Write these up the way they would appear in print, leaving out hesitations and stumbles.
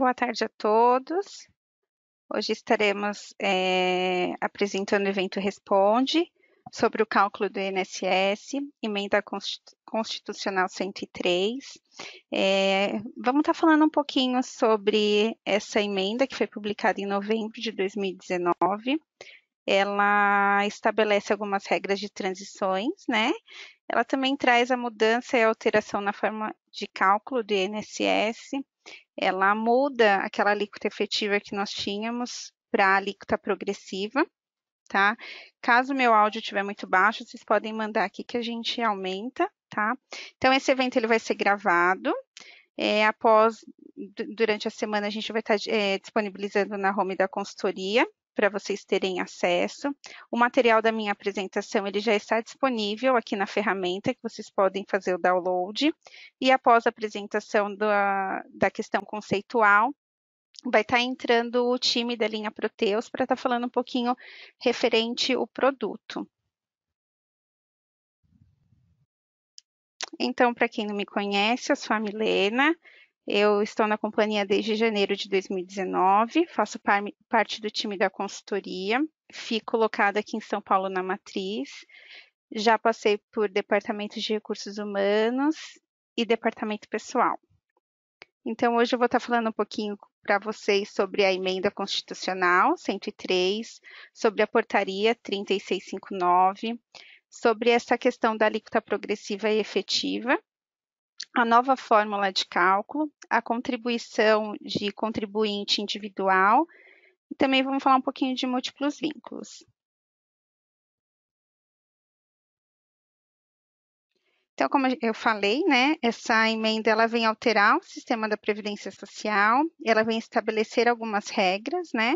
boa tarde a todos. Hoje estaremos apresentando o evento Responde sobre o cálculo do INSS, emenda constitucional 103. Vamos estar falando um pouquinho sobre essa emenda que foi publicada em novembro de 2019. Ela estabelece algumas regras de transições, né? Ela também traz a mudança e a alteração na forma de cálculo do INSS. Ela muda aquela alíquota efetiva que nós tínhamos para a alíquota progressiva, tá? Caso o meu áudio estiver muito baixo, vocês podem mandar aqui que a gente aumenta, tá? Então, esse evento ele vai ser gravado. Durante a semana, a gente vai estar disponibilizando na home da consultoria, para vocês terem acesso. O material da minha apresentação ele já está disponível aqui na ferramenta, que vocês podem fazer o download. E após a apresentação da questão conceitual, vai estar entrando o time da linha Proteus para estar falando um pouquinho referente ao produto. Então, para quem não me conhece, eu sou a Milena. Eu estou na companhia desde janeiro de 2019, faço parte do time da consultoria, fico locada aqui em São Paulo, na Matriz. Já passei por departamento de recursos humanos e departamento pessoal. Então, hoje eu vou estar falando um pouquinho para vocês sobre a emenda constitucional 103, sobre a portaria 3659, sobre essa questão da alíquota progressiva e efetiva, a nova fórmula de cálculo, a contribuição de contribuinte individual e também vamos falar um pouquinho de múltiplos vínculos. Então, como eu falei, né, essa emenda ela vem alterar o sistema da Previdência Social, ela vem estabelecer algumas regras, né,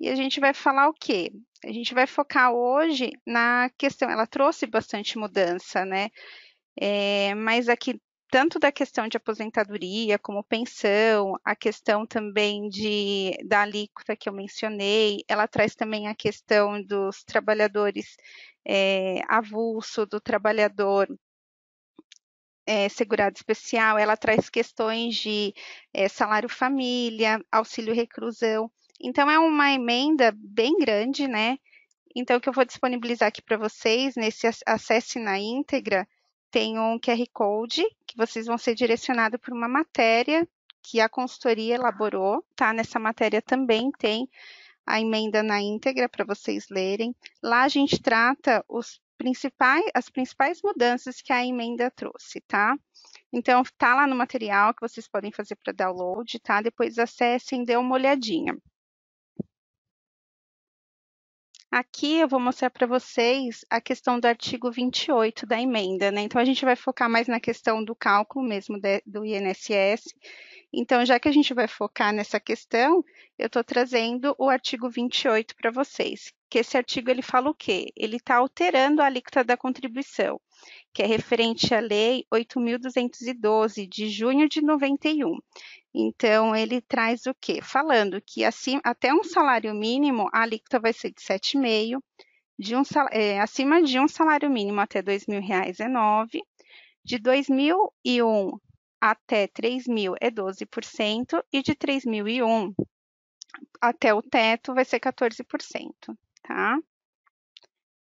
e a gente vai falar o quê? A gente vai focar hoje na questão, ela trouxe bastante mudança, né, mas aqui tanto da questão de aposentadoria, como pensão, a questão também da alíquota que eu mencionei, ela traz também a questão dos trabalhadores avulso, do trabalhador segurado especial, ela traz questões de salário família, auxílio reclusão. Então, é uma emenda bem grande, né? Então, o que eu vou disponibilizar aqui para vocês, nesse acesse na íntegra, tem um QR Code, que vocês vão ser direcionados por uma matéria que a consultoria elaborou, tá? Nessa matéria também tem a emenda na íntegra para vocês lerem. Lá a gente trata as principais mudanças que a emenda trouxe, tá? Então, tá lá no material que vocês podem fazer para download, tá? Depois acessem, dê uma olhadinha. Aqui eu vou mostrar para vocês a questão do artigo 28 da emenda, né? Então, a gente vai focar mais na questão do cálculo mesmo do INSS. Então, já que a gente vai focar nessa questão, eu estou trazendo o artigo 28 para vocês. Que esse artigo ele fala o quê? Ele está alterando a alíquota da contribuição, que é referente à Lei 8.212, de junho de 91. Então, ele traz o quê? Falando que até um salário mínimo, a alíquota vai ser de 7,5%, acima de um salário mínimo até R$ 2.000 é 9%, de 2001 até 3.000 é 12%, e de 3.001 até o teto vai ser 14%, tá?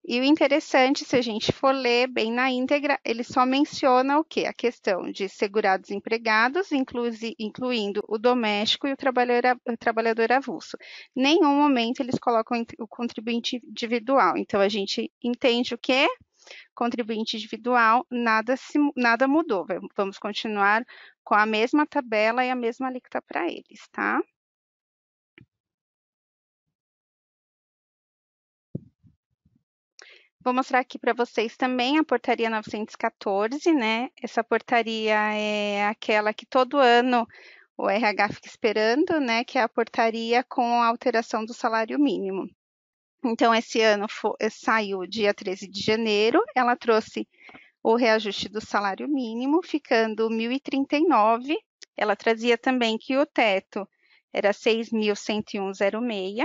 E o interessante, se a gente for ler bem na íntegra, ele só menciona o quê? A questão de segurados empregados, incluindo o doméstico e o trabalhador avulso. Em nenhum momento eles colocam o contribuinte individual. Então, a gente entende o quê? Contribuinte individual, nada mudou. Vamos continuar com a mesma tabela e a mesma alíquota para eles, tá? Vou mostrar aqui para vocês também a portaria 914, né? Essa portaria é aquela que todo ano o RH fica esperando, né? Que é a portaria com a alteração do salário mínimo. Então, esse ano saiu dia 13 de janeiro, ela trouxe o reajuste do salário mínimo, ficando 1.039. Ela trazia também que o teto era 6.101,06,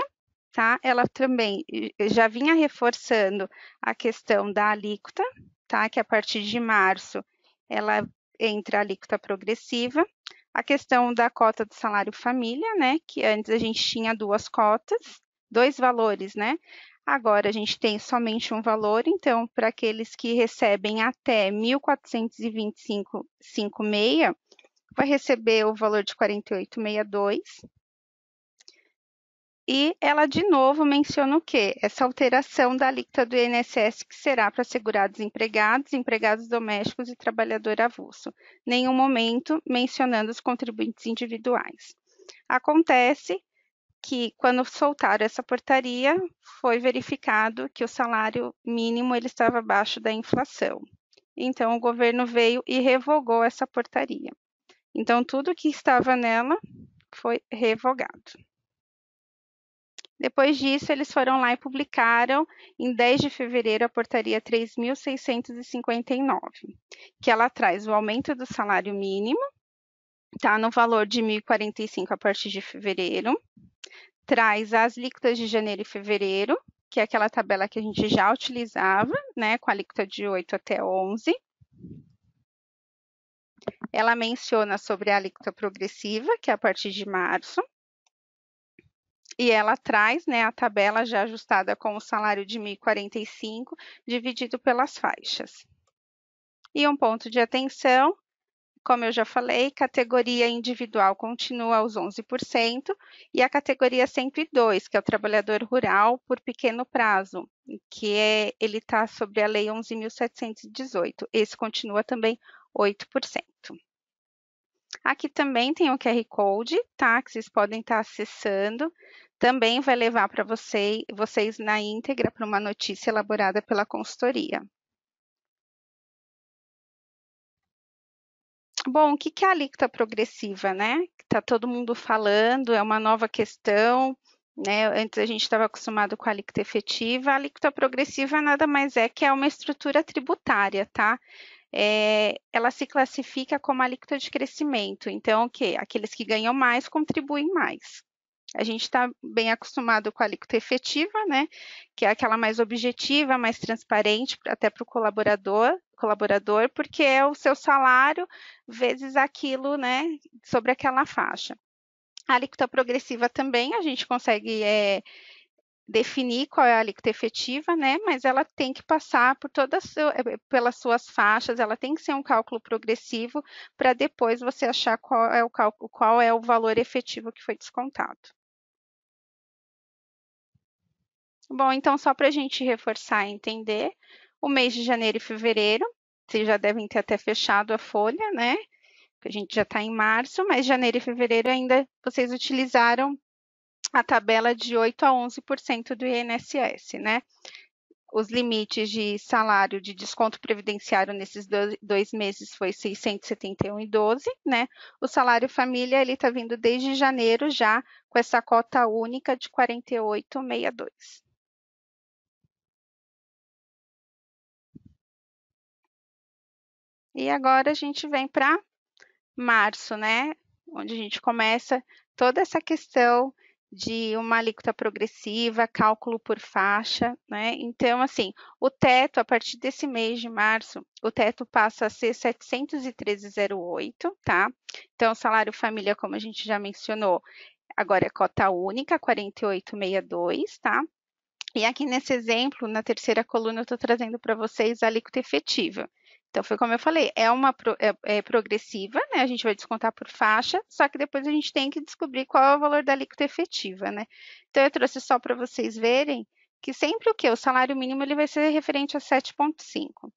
tá? Ela também já vinha reforçando a questão da alíquota, tá? Que a partir de março ela entra a alíquota progressiva. A questão da cota do salário família, né? Que antes a gente tinha duas cotas, dois valores, né? Agora a gente tem somente um valor, então, para aqueles que recebem até 1.425,56, vai receber o valor de 48,62. E ela, de novo, menciona o quê? Essa alteração da alíquota do INSS que será para segurados empregados, empregados domésticos e trabalhador avulso. Nenhum momento mencionando os contribuintes individuais. Acontece que, quando soltaram essa portaria, foi verificado que o salário mínimo ele estava abaixo da inflação. Então, o governo veio e revogou essa portaria. Então, tudo que estava nela foi revogado. Depois disso, eles foram lá e publicaram, em 10 de fevereiro, a portaria 3.659, que ela traz o aumento do salário mínimo, tá, no valor de 1.045 a partir de fevereiro, traz as alíquotas de janeiro e fevereiro, que é aquela tabela que a gente já utilizava, né, com a alíquota de 8 até 11. Ela menciona sobre a alíquota progressiva, que é a partir de março. E ela traz, né, a tabela já ajustada com o salário de 1.045, dividido pelas faixas. E um ponto de atenção, como eu já falei, categoria individual continua aos 11%, e a categoria 102, que é o trabalhador rural por pequeno prazo, ele está sobre a Lei 11.718. Esse continua também 8%. Aqui também tem o QR Code, tá? Que vocês podem estar acessando. Também vai levar para vocês na íntegra para uma notícia elaborada pela consultoria. Bom, o que é a alíquota progressiva, né? Está todo mundo falando, é uma nova questão, né? Antes a gente estava acostumado com a alíquota efetiva. A alíquota progressiva nada mais é que é uma estrutura tributária, tá? Ela se classifica como alíquota de crescimento. Então, o quê? Aqueles que ganham mais contribuem mais. A gente está bem acostumado com a alíquota efetiva, né? Que é aquela mais objetiva, mais transparente, até para o colaborador, porque é o seu salário vezes aquilo, né? Sobre aquela faixa. A alíquota progressiva também a gente consegue definir qual é a alíquota efetiva, né? Mas ela tem que passar por pelas suas faixas, ela tem que ser um cálculo progressivo para depois você achar qual é o valor efetivo que foi descontado. Bom, então só para a gente reforçar e entender, o mês de janeiro e fevereiro, vocês já devem ter até fechado a folha, né? A gente já está em março, mas janeiro e fevereiro ainda vocês utilizaram a tabela de 8 a 11% do INSS, né? Os limites de salário de desconto previdenciário nesses dois meses foi 671,12, né? O salário família ele está vindo desde janeiro já com essa cota única de 48,62. E agora a gente vem para março, né? Onde a gente começa toda essa questão de uma alíquota progressiva, cálculo por faixa, né? Então, assim, o teto, a partir desse mês de março, o teto passa a ser 713,08, tá? Então, o salário família, como a gente já mencionou, agora é cota única, 48,62, tá? E aqui nesse exemplo, na terceira coluna, eu estou trazendo para vocês a alíquota efetiva. Então, foi como eu falei, é progressiva, né? A gente vai descontar por faixa, só que depois a gente tem que descobrir qual é o valor da alíquota efetiva, né? Então, eu trouxe só para vocês verem que sempre o quê? O salário mínimo ele vai ser referente a 7,5.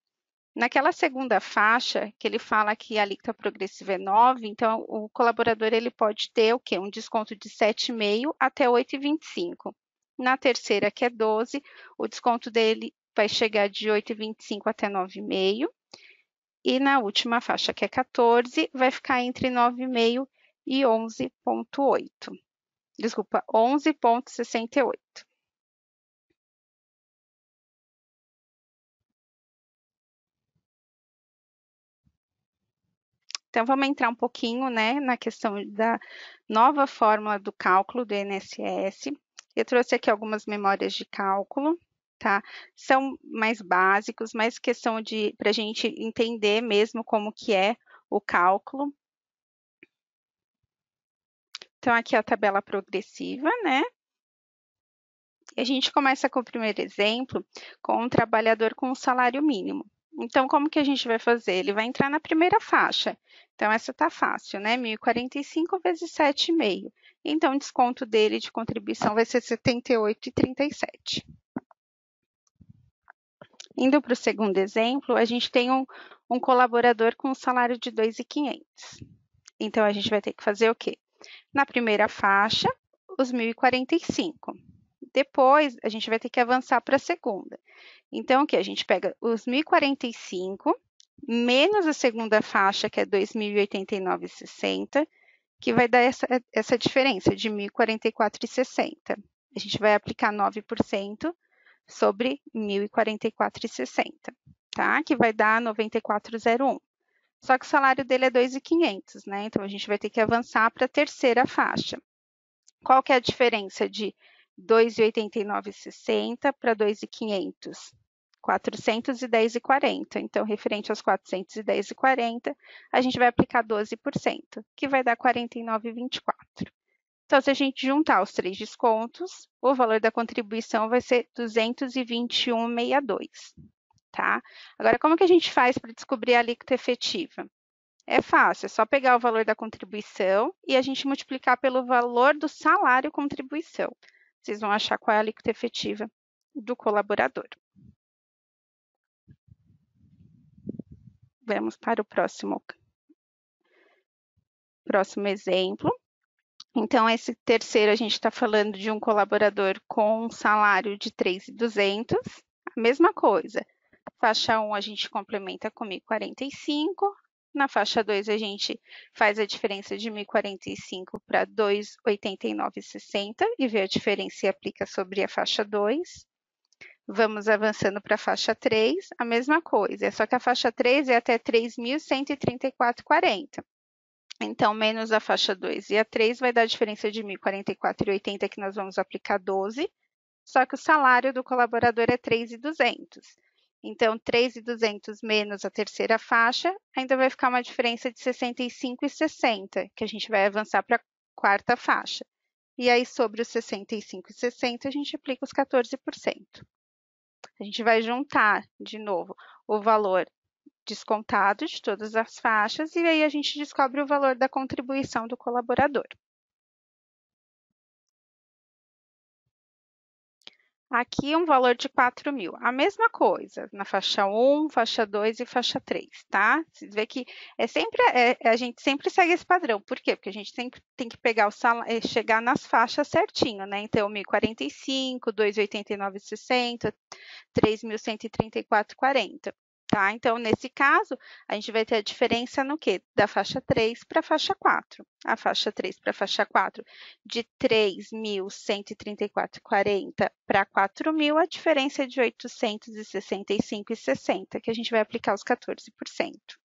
Naquela segunda faixa, que ele fala que a alíquota progressiva é 9, então o colaborador ele pode ter o quê? Um desconto de 7,5 até 8,25. Na terceira, que é 12, o desconto dele vai chegar de 8,25 até 9,5. E na última faixa, que é 14, vai ficar entre 9,5 e 11,8. Desculpa, 11,68. Então, vamos entrar um pouquinho, né, na questão da nova fórmula do cálculo do INSS. Eu trouxe aqui algumas memórias de cálculo, tá? São mais básicos, mais questão para a gente entender mesmo como que é o cálculo. Então, aqui é a tabela progressiva, né? E a gente começa com o primeiro exemplo, com um trabalhador com um salário mínimo. Então, como que a gente vai fazer? Ele vai entrar na primeira faixa. Então, essa tá fácil, né? 1.045 vezes 7,5. Então, o desconto dele de contribuição vai ser R$ 78,37. Indo para o segundo exemplo, a gente tem um colaborador com um salário de 2.500. Então, a gente vai ter que fazer o quê? Na primeira faixa, os 1.045. Depois, a gente vai ter que avançar para a segunda. Então, o que? A gente pega os 1.045 menos a segunda faixa, que é 2.089,60, que vai dar essa diferença de 1.044,60. A gente vai aplicar 9% sobre 1.044,60, tá? Que vai dar 94,01. Só que o salário dele é 2.500, né? Então, a gente vai ter que avançar para a terceira faixa. Qual que é a diferença de 2.089,60 para 2.500? 410,40. Então, referente aos 410,40, a gente vai aplicar 12%, que vai dar 49,24. Então, se a gente juntar os três descontos, o valor da contribuição vai ser 221,62, tá? Agora, como que a gente faz para descobrir a alíquota efetiva? É fácil, é só pegar o valor da contribuição e a gente multiplicar pelo valor do salário contribuição. Vocês vão achar qual é a alíquota efetiva do colaborador. Vamos para o próximo exemplo. Então, esse terceiro, a gente está falando de um colaborador com um salário de 3.200. A mesma coisa. Faixa 1, a gente complementa com 1.045. Na faixa 2, a gente faz a diferença de 1.045 para 289,60 e vê a diferença e aplica sobre a faixa 2. Vamos avançando para a faixa 3, a mesma coisa, só que a faixa 3 é até 3.134,40. Então, menos a faixa 2 e a 3 vai dar a diferença de 1.044,80, que nós vamos aplicar 12, só que o salário do colaborador é 3.200. Então, 3.200 menos a terceira faixa, ainda vai ficar uma diferença de 65,60, que a gente vai avançar para a quarta faixa. E aí, sobre os 65,60, a gente aplica os 14%. A gente vai juntar, de novo, o valor descontado de todas as faixas, e aí a gente descobre o valor da contribuição do colaborador. Aqui um valor de 4.000. A mesma coisa na faixa 1, faixa 2 e faixa 3, tá? Vocês vê que a gente sempre segue esse padrão. Por quê? Porque a gente tem que pegar chegar nas faixas certinho, né? Então, 1.045, 2.089,60, 3.134,40. Tá? Então, nesse caso, a gente vai ter a diferença no quê? Da faixa 3 para a faixa 4. A faixa 3 para a faixa 4, de 3.134,40 para 4.000, a diferença é de 865,60, que a gente vai aplicar os 14%,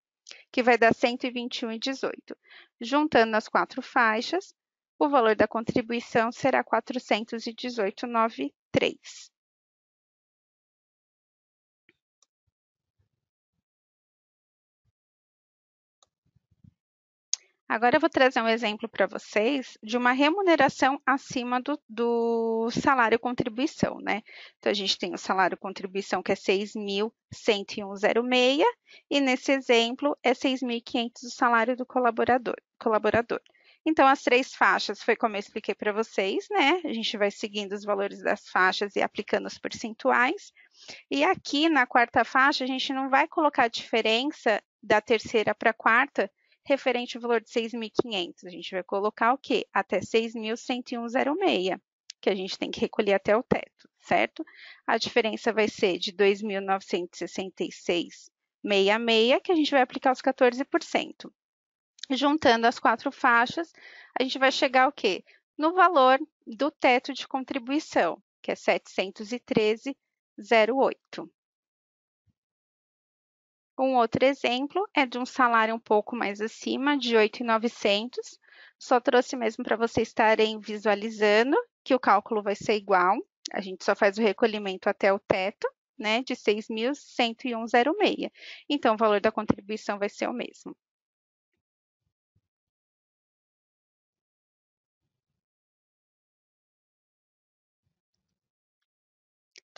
que vai dar 121,18. Juntando as quatro faixas, o valor da contribuição será 418,93. Agora eu vou trazer um exemplo para vocês de uma remuneração acima do salário contribuição, né? Então, a gente tem o salário contribuição que é 6.101,06 e nesse exemplo é 6.500 o salário do colaborador. Então, as três faixas foi como eu expliquei para vocês, né? A gente vai seguindo os valores das faixas e aplicando os percentuais. E aqui na quarta faixa, a gente não vai colocar a diferença da terceira para a quarta, referente ao valor de 6.500. A gente vai colocar o quê? Até 6.101,06, que a gente tem que recolher até o teto, certo? A diferença vai ser de 2.966,66, que a gente vai aplicar os 14%. Juntando as quatro faixas, a gente vai chegar ao quê? No valor do teto de contribuição, que é 713,08. Um outro exemplo é de um salário um pouco mais acima, de 8.900. Só trouxe mesmo para vocês estarem visualizando que o cálculo vai ser igual. A gente só faz o recolhimento até o teto, né, de 6.101,06. Então, o valor da contribuição vai ser o mesmo.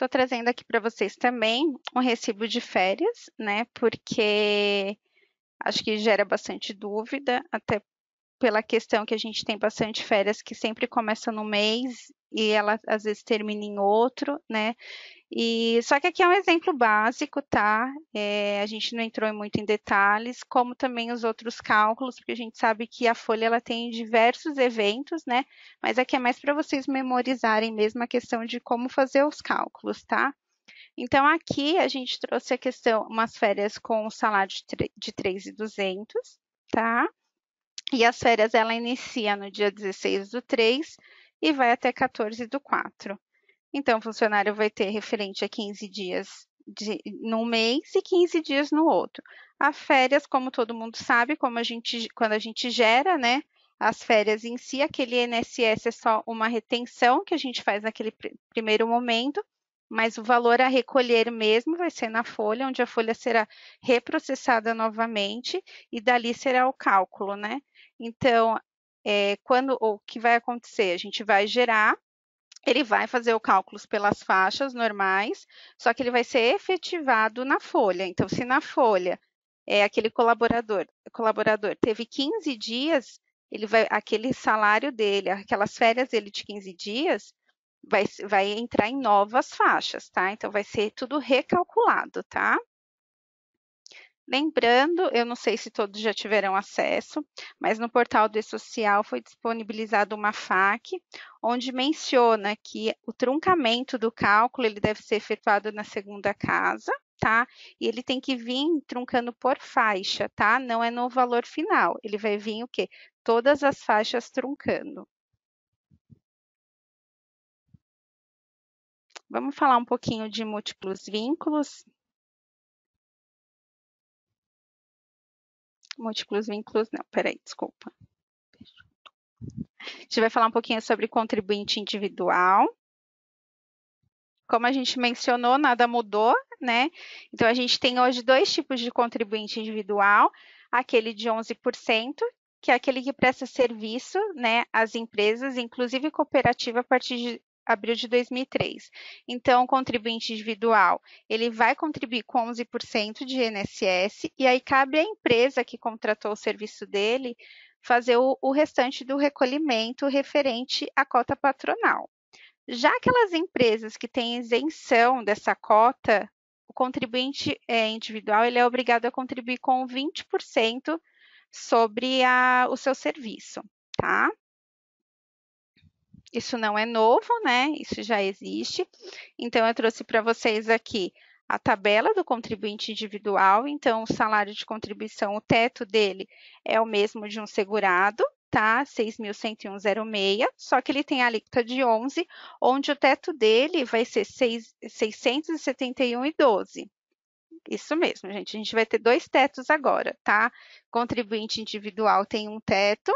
Estou trazendo aqui para vocês também um recibo de férias, né? Porque acho que gera bastante dúvida, até pela questão que a gente tem bastante férias que sempre começa no mês e ela às vezes termina em outro, né? E só que aqui é um exemplo básico, tá? A gente não entrou muito em detalhes, como também os outros cálculos, porque a gente sabe que a folha ela tem diversos eventos, né? Mas aqui é mais para vocês memorizarem mesmo a questão de como fazer os cálculos, tá? Então aqui a gente trouxe a questão, umas férias com o salário de 3.200, tá? E as férias ela inicia no dia 16/3 e vai até 14/4. Então, o funcionário vai ter referente a 15 dias num mês e 15 dias no outro. As férias, como todo mundo sabe, quando a gente gera, né, as férias em si, aquele INSS é só uma retenção que a gente faz naquele primeiro momento, mas o valor a recolher mesmo vai ser na folha, onde a folha será reprocessada novamente e dali será o cálculo, né? Então, o que vai acontecer? A gente vai gerar, ele vai fazer o cálculo pelas faixas normais, só que ele vai ser efetivado na folha. Então, se na folha aquele colaborador teve 15 dias, aquele salário dele, aquelas férias dele de 15 dias, vai entrar em novas faixas, tá? Então, vai ser tudo recalculado, tá? Lembrando, eu não sei se todos já tiveram acesso, mas no portal do E-Social foi disponibilizada uma FAQ, onde menciona que o truncamento do cálculo ele deve ser efetuado na segunda casa, tá? E ele tem que vir truncando por faixa, tá? Não é no valor final. Ele vai vir o quê? Todas as faixas truncando. Vamos falar um pouquinho de múltiplos vínculos. Múltiplos vínculos, não, peraí, desculpa. A gente vai falar um pouquinho sobre contribuinte individual. Como a gente mencionou, nada mudou, né? Então, a gente tem hoje dois tipos de contribuinte individual, aquele de 11%, que é aquele que presta serviço, né, às empresas, inclusive cooperativa, a partir de abril de 2003. Então, o contribuinte individual, ele vai contribuir com 11% de INSS, e aí cabe à empresa que contratou o serviço dele fazer o restante do recolhimento referente à cota patronal. Já aquelas empresas que têm isenção dessa cota, o contribuinte individual ele é obrigado a contribuir com 20% sobre o seu serviço, tá? Isso não é novo, né? Isso já existe. Então, eu trouxe para vocês aqui a tabela do contribuinte individual. Então, o salário de contribuição, o teto dele é o mesmo de um segurado, tá? 6.101,06, só que ele tem a alíquota de 11, onde o teto dele vai ser 671,12. Isso mesmo, gente. A gente vai ter dois tetos agora, tá? Contribuinte individual tem um teto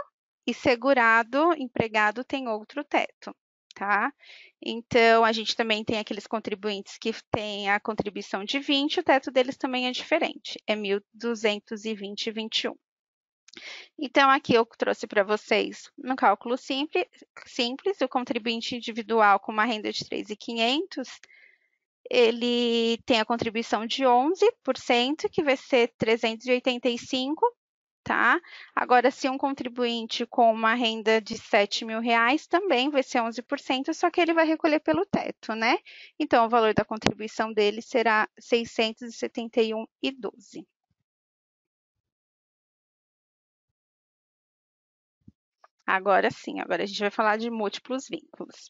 e segurado, empregado tem outro teto, tá? Então, a gente também tem aqueles contribuintes que têm a contribuição de 20, o teto deles também é diferente, é 1.220,21. Então, aqui eu trouxe para vocês no cálculo simples, o contribuinte individual com uma renda de 3.500, ele tem a contribuição de 11%, que vai ser 385, tá? Agora, se um contribuinte com uma renda de 7.000 reais, também vai ser 11%, só que ele vai recolher pelo teto, né? Então, o valor da contribuição dele será 671,12. Agora sim, agora a gente vai falar de múltiplos vínculos.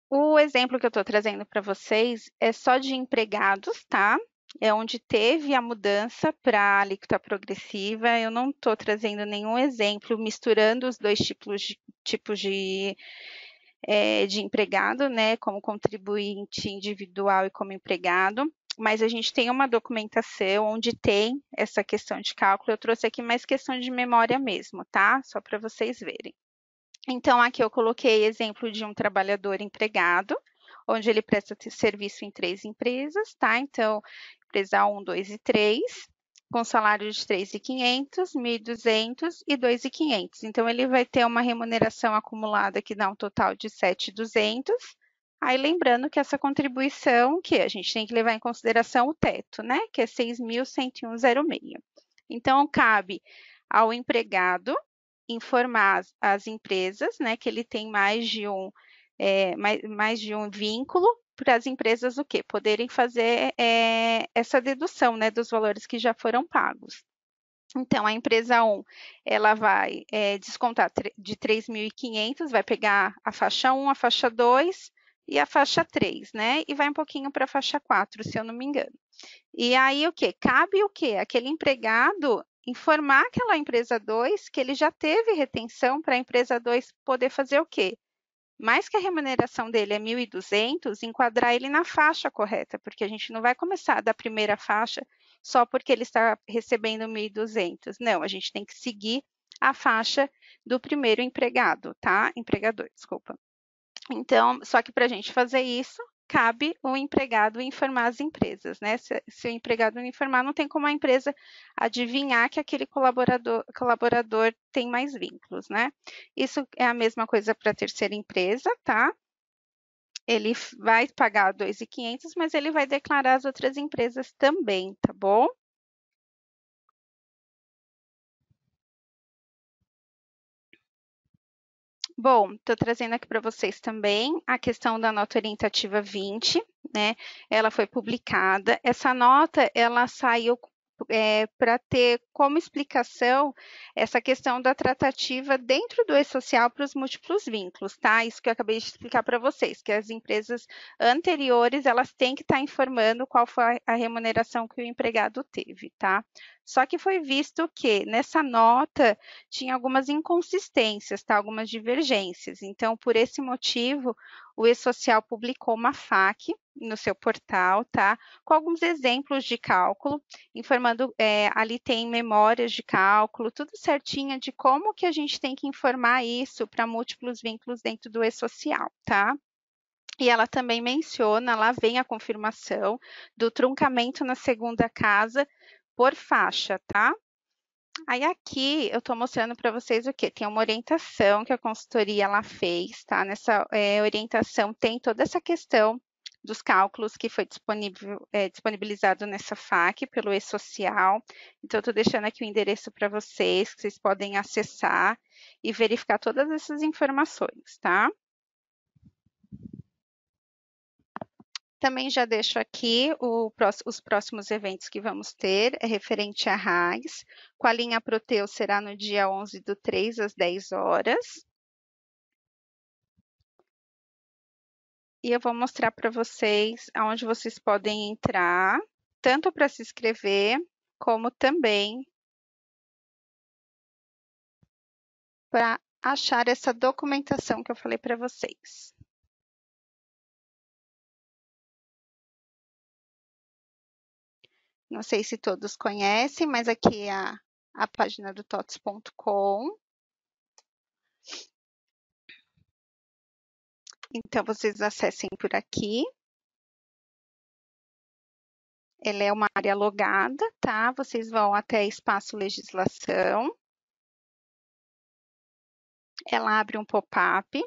O exemplo que eu estou trazendo para vocês é só de empregados, tá? É onde teve a mudança para a alíquota progressiva. Eu não estou trazendo nenhum exemplo misturando os dois tipos de empregado, né? Como contribuinte individual e como empregado. Mas a gente tem uma documentação onde tem essa questão de cálculo. Eu trouxe aqui mais questão de memória mesmo, tá? Só para vocês verem. Então, aqui eu coloquei exemplo de um trabalhador empregado, onde ele presta serviço em 3 empresas, tá? Então, empresa 1, 2 e 3. com salário de 3.500, 1.200 e 2.500. Então, ele vai ter uma remuneração acumulada que dá um total de 7.200. Aí, lembrando que essa contribuição, que a gente tem que levar em consideração o teto, né? Que é 6.101,06. Então, cabe ao empregado informar as empresas, né? Que ele tem mais de um vínculo, para as empresas o quê? Poderem fazer essa dedução, né, dos valores que já foram pagos. Então, a empresa 1, ela vai descontar de 3.500, vai pegar a faixa 1, a faixa 2 e a faixa 3, né? E vai um pouquinho para a faixa 4, se eu não me engano. E aí, o quê? Cabe o quê? Aquele empregado informar aquela empresa 2 que ele já teve retenção para a empresa 2 poder fazer o quê? Mais que a remuneração dele é 1.200, enquadrar ele na faixa correta, porque a gente não vai começar da primeira faixa só porque ele está recebendo 1.200. Não, a gente tem que seguir a faixa do primeiro empregado, tá? Empregador, desculpa. Então, só que para a gente fazer isso, cabe o empregado informar as empresas, né? Se o empregado não informar, não tem como a empresa adivinhar que aquele colaborador tem mais vínculos, né? Isso é a mesma coisa para a terceira empresa, tá? Ele vai pagar 2.500, mas ele vai declarar as outras empresas também, tá bom? Bom, estou trazendo aqui para vocês também a questão da nota orientativa 20, né? Ela foi publicada. Essa nota, ela saiu para ter como explicação essa questão da tratativa dentro do e-social para os múltiplos vínculos, tá? Isso que eu acabei de explicar para vocês, que as empresas anteriores, elas têm que estar informando qual foi a remuneração que o empregado teve, tá? Só que foi visto que nessa nota tinha algumas inconsistências, tá? Algumas divergências. Então, por esse motivo, o E-Social publicou uma FAQ no seu portal, tá? Com alguns exemplos de cálculo, informando, ali tem memórias de cálculo, tudo certinho de como que a gente tem que informar isso para múltiplos vínculos dentro do E-Social, tá? E ela também menciona, lá vem a confirmação do truncamento na segunda casa por faixa, tá? Aí aqui eu estou mostrando para vocês o que? Tem uma orientação que a consultoria ela fez, tá? Nessa orientação tem toda essa questão dos cálculos que foi disponibilizado nessa FAQ pelo E-Social. Então, eu estou deixando aqui o endereço para vocês, que vocês podem acessar e verificar todas essas informações, tá? Também já deixo aqui os próximos eventos que vamos ter, é referente à RAIS. Com a linha Proteu será no dia 11/3, às 10 horas. E eu vou mostrar para vocês aonde vocês podem entrar, tanto para se inscrever, como também para achar essa documentação que eu falei para vocês. Não sei se todos conhecem, mas aqui é a página do tots.com. Então, vocês acessem por aqui. Ela é uma área logada, tá? Vocês vão até espaço legislação. Ela abre um pop-up.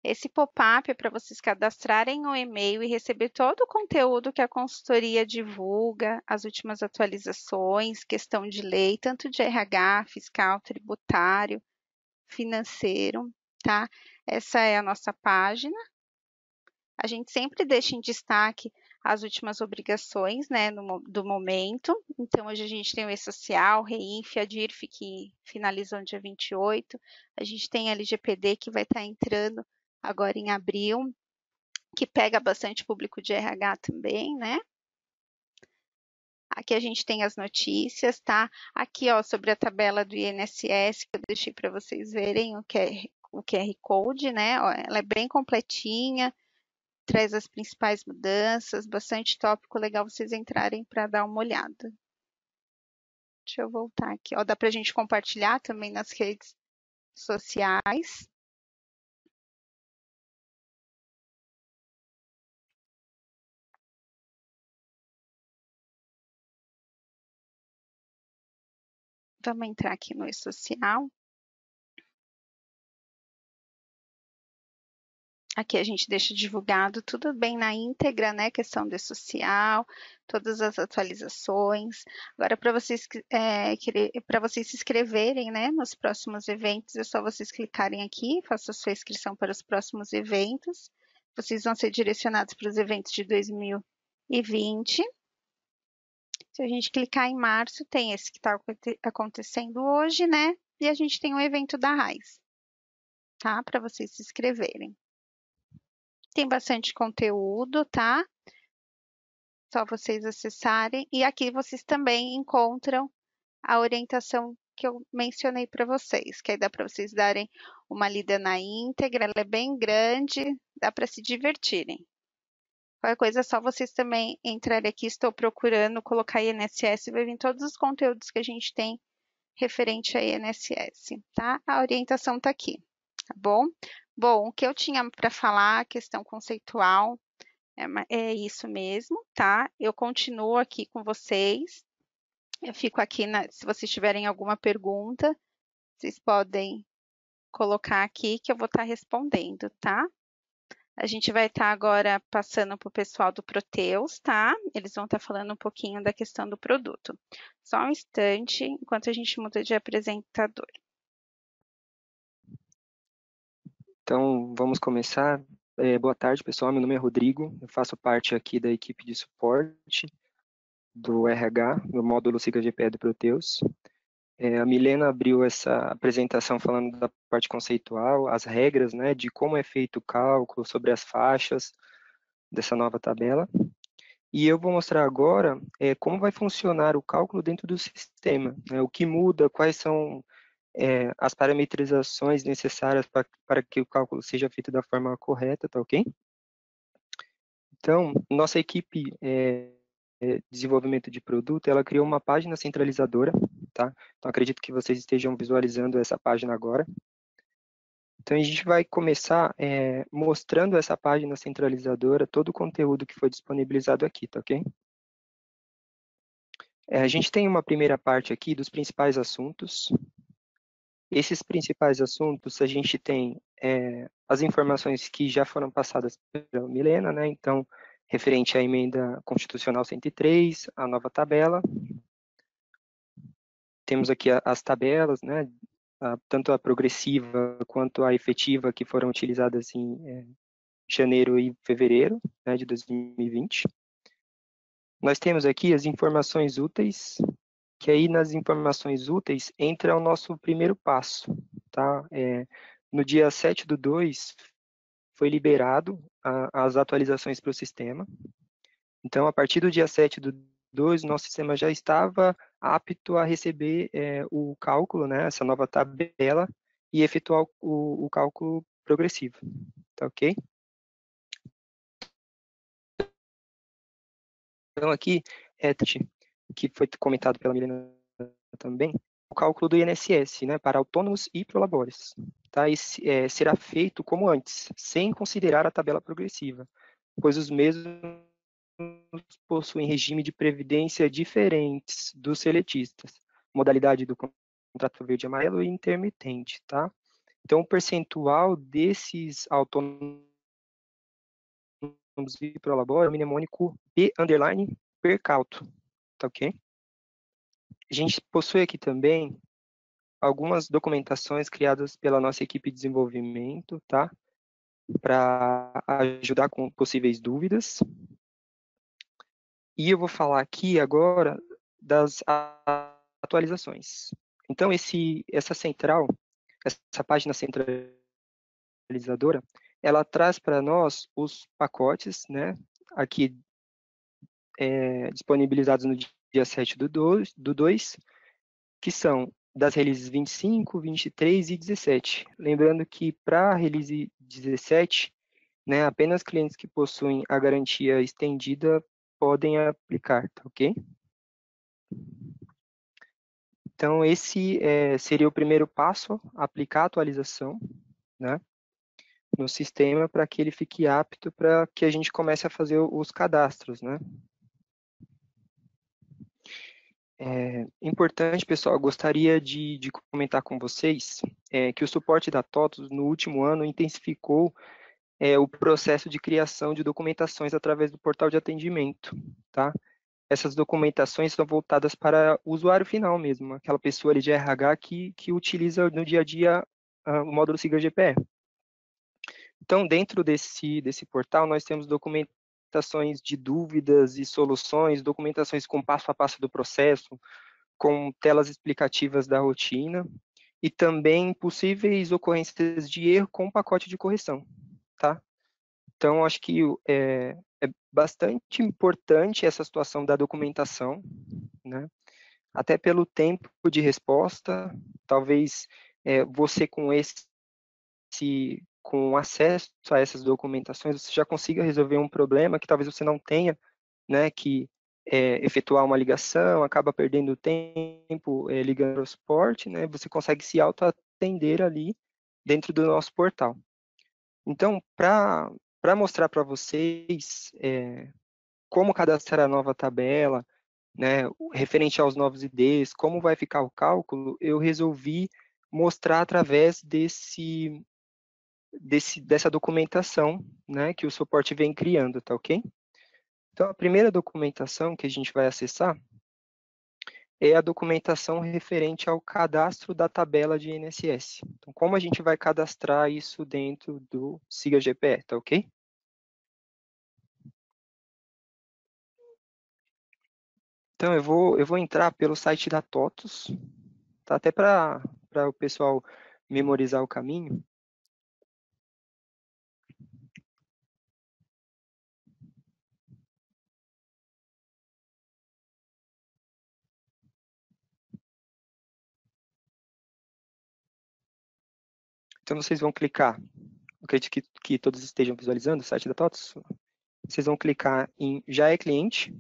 Esse pop-up é para vocês cadastrarem o e-mail e receber todo o conteúdo que a consultoria divulga, as últimas atualizações, questão de lei, tanto de RH, fiscal, tributário, financeiro, tá? Essa é a nossa página. A gente sempre deixa em destaque as últimas obrigações, né, do momento. Então, hoje a gente tem o E-Social, REINF, a DIRF, que finalizou no dia 28. A gente tem a LGPD, que vai estar entrando agora em abril, que pega bastante público de RH também, né? Aqui a gente tem as notícias, tá? Aqui, ó, sobre a tabela do INSS, que eu deixei para vocês verem o QR Code, né? Ó, ela é bem completinha, traz as principais mudanças, bastante tópico, legal vocês entrarem para dar uma olhada. Deixa eu voltar aqui, ó, dá para a gente compartilhar também nas redes sociais. Vamos entrar aqui no e-social. Aqui a gente deixa divulgado tudo bem na íntegra, né? Questão de social, todas as atualizações. Agora, para vocês, para vocês se inscreverem, né, nos próximos eventos, é só vocês clicarem aqui, façam a sua inscrição para os próximos eventos. Vocês vão ser direcionados para os eventos de 2020. Se a gente clicar em março, tem esse que está acontecendo hoje, né? E a gente tem um evento da RAIS, tá? Para vocês se inscreverem. Tem bastante conteúdo, tá? Só vocês acessarem. E aqui vocês também encontram a orientação que eu mencionei para vocês, que aí dá para vocês darem uma lida na íntegra, ela é bem grande, dá para se divertirem. Qualquer coisa é só vocês também entrarem aqui, estou procurando colocar INSS, vai vir todos os conteúdos que a gente tem referente a INSS, tá? A orientação está aqui, tá bom? Bom, o que eu tinha para falar, a questão conceitual, é isso mesmo, tá? Eu continuo aqui com vocês. Eu fico aqui, se vocês tiverem alguma pergunta, vocês podem colocar aqui que eu vou estar respondendo, tá? A gente vai estar agora passando para o pessoal do Proteus, tá? Eles vão estar falando um pouquinho da questão do produto. Só um instante, enquanto a gente muda de apresentador. Então, vamos começar. Boa tarde, pessoal. Meu nome é Rodrigo. Eu faço parte aqui da equipe de suporte do RH, no módulo SIGA-GPE do Proteus. A Milena abriu essa apresentação falando da parte conceitual, as regras, né, de como é feito o cálculo, sobre as faixas dessa nova tabela. E eu vou mostrar agora como vai funcionar o cálculo dentro do sistema, né, o que muda, quais são as parametrizações necessárias para que o cálculo seja feito da forma correta, tá ok? Então, nossa equipe desenvolvimento de produto, ela criou uma página centralizadora, tá? Então, acredito que vocês estejam visualizando essa página agora. Então, a gente vai começar mostrando essa página centralizadora, todo o conteúdo que foi disponibilizado aqui, tá ok? A gente tem uma primeira parte aqui dos principais assuntos. Esses principais assuntos, a gente tem as informações que já foram passadas pela Milena, né? Então, referente à emenda constitucional 103, a nova tabela. Temos aqui as tabelas, né? Tanto a progressiva quanto a efetiva, que foram utilizadas em janeiro e fevereiro, né, de 2020. Nós temos aqui as informações úteis, que aí nas informações úteis entra o nosso primeiro passo, tá? No dia 7/2 foi liberado as atualizações para o sistema. Então, a partir do dia 7/2, nosso sistema já estava apto a receber o cálculo, né, essa nova tabela, e efetuar o cálculo progressivo, tá ok? Então, aqui, que foi comentado pela Milena também, o cálculo do INSS, né, para autônomos e prolabores. Tá? Será feito como antes, sem considerar a tabela progressiva, pois os mesmos possuem regime de previdência diferentes dos seletistas, modalidade do contrato verde e amarelo e intermitente. Tá? Então, o percentual desses autônomos e prolabore é o mnemônico P_per tá ok? A gente possui aqui também algumas documentações criadas pela nossa equipe de desenvolvimento, tá? Para ajudar com possíveis dúvidas. E eu vou falar aqui agora das atualizações. Então, essa central, essa página centralizadora, ela traz para nós os pacotes, né? Aqui disponibilizados no dia 7/2, que são das releases 25, 23 e 17. Lembrando que para a release 17, né, apenas clientes que possuem a garantia estendida podem aplicar, tá ok? Então, esse seria o primeiro passo, aplicar a atualização, né, no sistema para que ele fique apto para que a gente comece a fazer os cadastros, né? Importante, pessoal, gostaria de comentar com vocês que o suporte da TOTUS, no último ano, intensificou o processo de criação de documentações através do portal de atendimento, tá? Essas documentações são voltadas para o usuário final mesmo, aquela pessoa ali de RH que utiliza no dia a dia o módulo Siga GPE. Então, dentro desse portal, nós temos documentações de dúvidas e soluções, documentações com passo a passo do processo, com telas explicativas da rotina e também possíveis ocorrências de erro com pacote de correção, tá? Então, acho que é bastante importante essa situação da documentação, né? Até pelo tempo de resposta, talvez você com acesso a essas documentações, você já consiga resolver um problema que talvez você não tenha, né, que efetuar uma ligação, acaba perdendo tempo ligando ao suporte, né, você consegue se auto-atender ali dentro do nosso portal. Então, para mostrar para vocês como cadastrar a nova tabela, né, referente aos novos IDs, como vai ficar o cálculo, eu resolvi mostrar através dessa documentação, né, que o suporte vem criando, tá ok? Então, a primeira documentação que a gente vai acessar é a documentação referente ao cadastro da tabela de INSS. Então, como a gente vai cadastrar isso dentro do Siga GPE, tá ok? Então, eu vou entrar pelo site da TOTUS, tá? Até para o pessoal memorizar o caminho. Então, vocês vão clicar, eu acredito que todos estejam visualizando o site da TOTUS, vocês vão clicar em Já é cliente,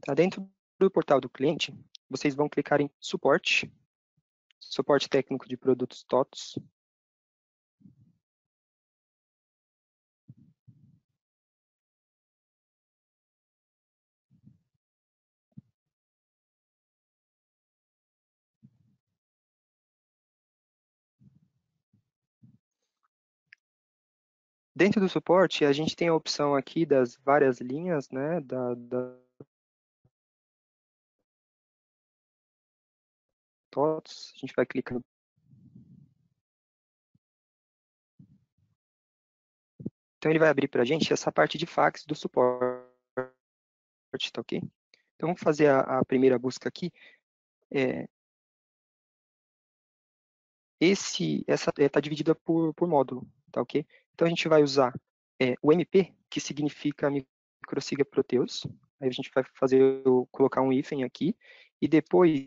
tá? Dentro do portal do cliente, vocês vão clicar em Suporte, Suporte técnico de produtos TOTUS. Dentro do suporte, a gente tem a opção aqui das várias linhas, né, da TOTUS. A gente vai clicando. Então, ele vai abrir para a gente essa parte de fax do suporte, tá ok? Então, vamos fazer a primeira busca aqui. Essa está dividida por módulo, tá ok? Então, a gente vai usar o MP, que significa microsiga Proteus. Aí a gente vai colocar um hífen aqui, e depois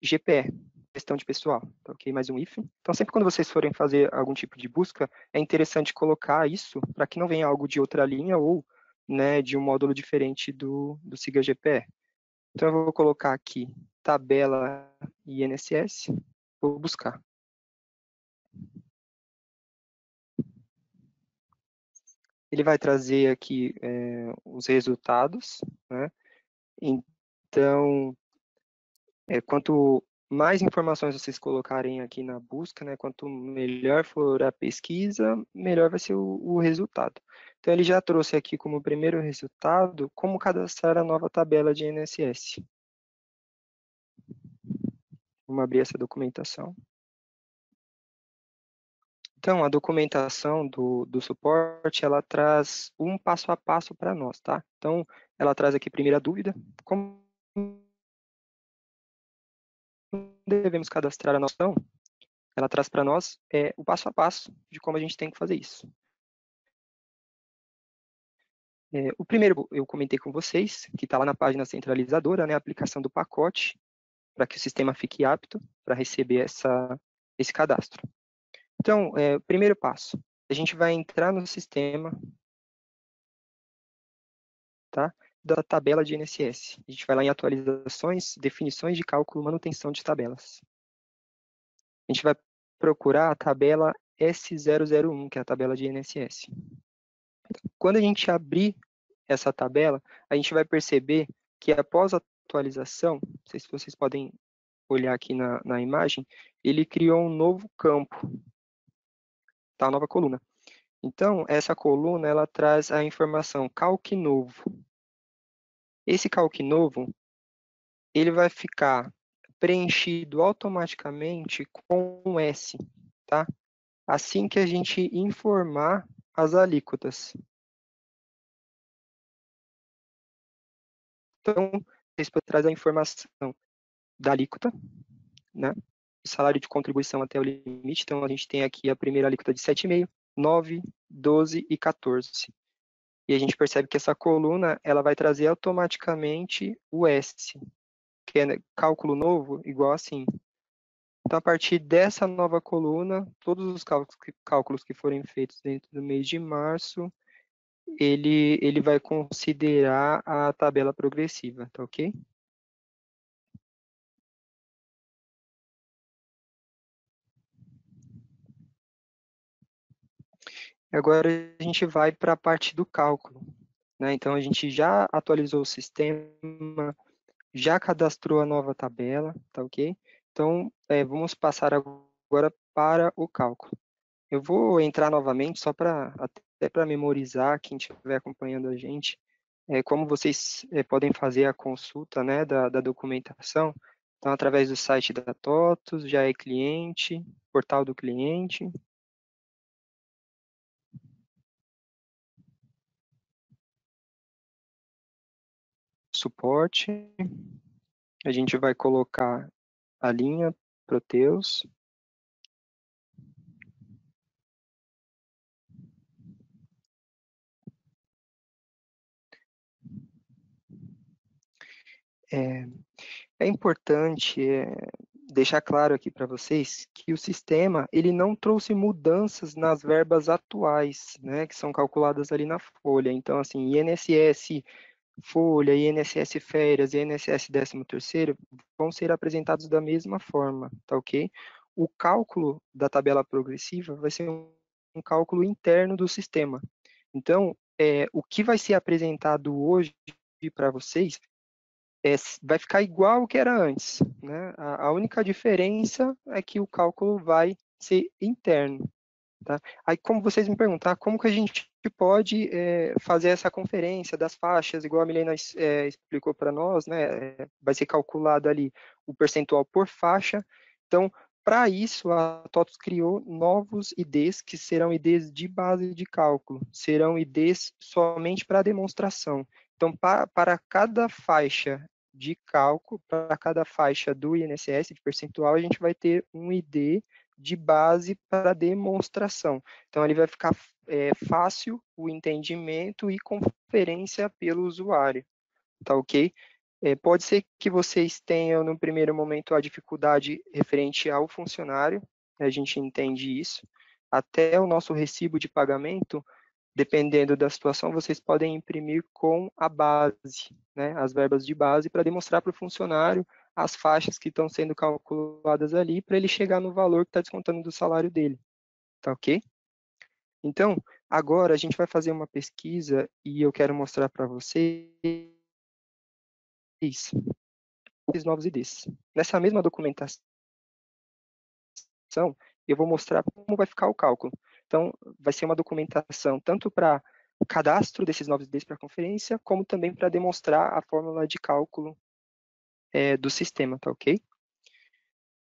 GPE, gestão de pessoal, tá ok? Mais um hífen. Então, sempre quando vocês forem fazer algum tipo de busca, é interessante colocar isso para que não venha algo de outra linha ou, né, de um módulo diferente do Siga GPE. Então, eu vou colocar aqui tabela INSS, vou buscar. Ele vai trazer aqui os resultados, né? Então, quanto mais informações vocês colocarem aqui na busca, né, quanto melhor for a pesquisa, melhor vai ser o resultado. Então, ele já trouxe aqui como primeiro resultado como cadastrar a nova tabela de INSS. Vamos abrir essa documentação. Então, a documentação do suporte, ela traz um passo a passo para nós, tá? Então, ela traz aqui a primeira dúvida, como devemos cadastrar a nossa ação? Ela traz para nós o passo a passo de como a gente tem que fazer isso. O primeiro eu comentei com vocês, que está lá na página centralizadora, né, a aplicação do pacote, para que o sistema fique apto para receber esse cadastro. Então, primeiro passo, a gente vai entrar no sistema, tá, da tabela de INSS. A gente vai lá em atualizações, definições de cálculo, manutenção de tabelas. a gente vai procurar a tabela S001, que é a tabela de INSS. Quando a gente abrir essa tabela, a gente vai perceber que após a atualização, não sei se vocês podem olhar aqui na imagem, ele criou um novo campo, tá? Uma nova coluna. Então, essa coluna, ela traz a informação CALC novo. Esse CALC novo, ele vai ficar preenchido automaticamente com um S, tá? Assim que a gente informar as alíquotas. Então, isso traz a informação da alíquota, né? O salário de contribuição até o limite. Então, a gente tem aqui a primeira alíquota de 7,5, 9, 12 e 14. E a gente percebe que essa coluna ela vai trazer automaticamente o S, que é cálculo novo, igual assim. Então, a partir dessa nova coluna, todos os cálculos que forem feitos dentro do mês de março, ele vai considerar a tabela progressiva, tá ok? Agora a gente vai para a parte do cálculo, né? Então, a gente já atualizou o sistema, já cadastrou a nova tabela, tá ok? Então, vamos passar agora para o cálculo. Eu vou entrar novamente só para até para memorizar quem estiver acompanhando a gente, como vocês podem fazer a consulta, né, da documentação. Então, através do site da TOTUS, já é cliente, portal do cliente, suporte, a gente vai colocar a linha Proteus, é, é importante deixar claro aqui para vocês que o sistema ele não trouxe mudanças nas verbas atuais, né, que são calculadas ali na folha. Então, assim, INSS folha, INSS férias e INSS 13º vão ser apresentados da mesma forma, tá ok? O cálculo da tabela progressiva vai ser um cálculo interno do sistema. Então, o que vai ser apresentado hoje para vocês vai ficar igual ao que era antes, né? A única diferença é que o cálculo vai ser interno, tá? Aí, como vocês me perguntar, como que a gente pode fazer essa conferência das faixas, igual a Milena explicou para nós, né? Vai ser calculado ali o percentual por faixa. Então, para isso, a TOTUS criou novos IDs, que serão IDs de base de cálculo, serão IDs somente para demonstração. Então, para cada faixa de cálculo, para cada faixa do INSS de percentual, a gente vai ter um ID de base para demonstração. Então, ele vai ficar fácil o entendimento e conferência pelo usuário, tá ok? Pode ser que vocês tenham, no primeiro momento, a dificuldade referente ao funcionário, a gente entende isso. Até o nosso recibo de pagamento, dependendo da situação, vocês podem imprimir com a base, né, as verbas de base, para demonstrar para o funcionário as faixas que estão sendo calculadas ali, para ele chegar no valor que está descontando do salário dele, tá ok? Então, agora a gente vai fazer uma pesquisa e eu quero mostrar para vocês os novos IDs. Nessa mesma documentação, eu vou mostrar como vai ficar o cálculo. Então, vai ser uma documentação tanto para cadastro desses novos IDs para a conferência, como também para demonstrar a fórmula de cálculo do sistema, tá ok?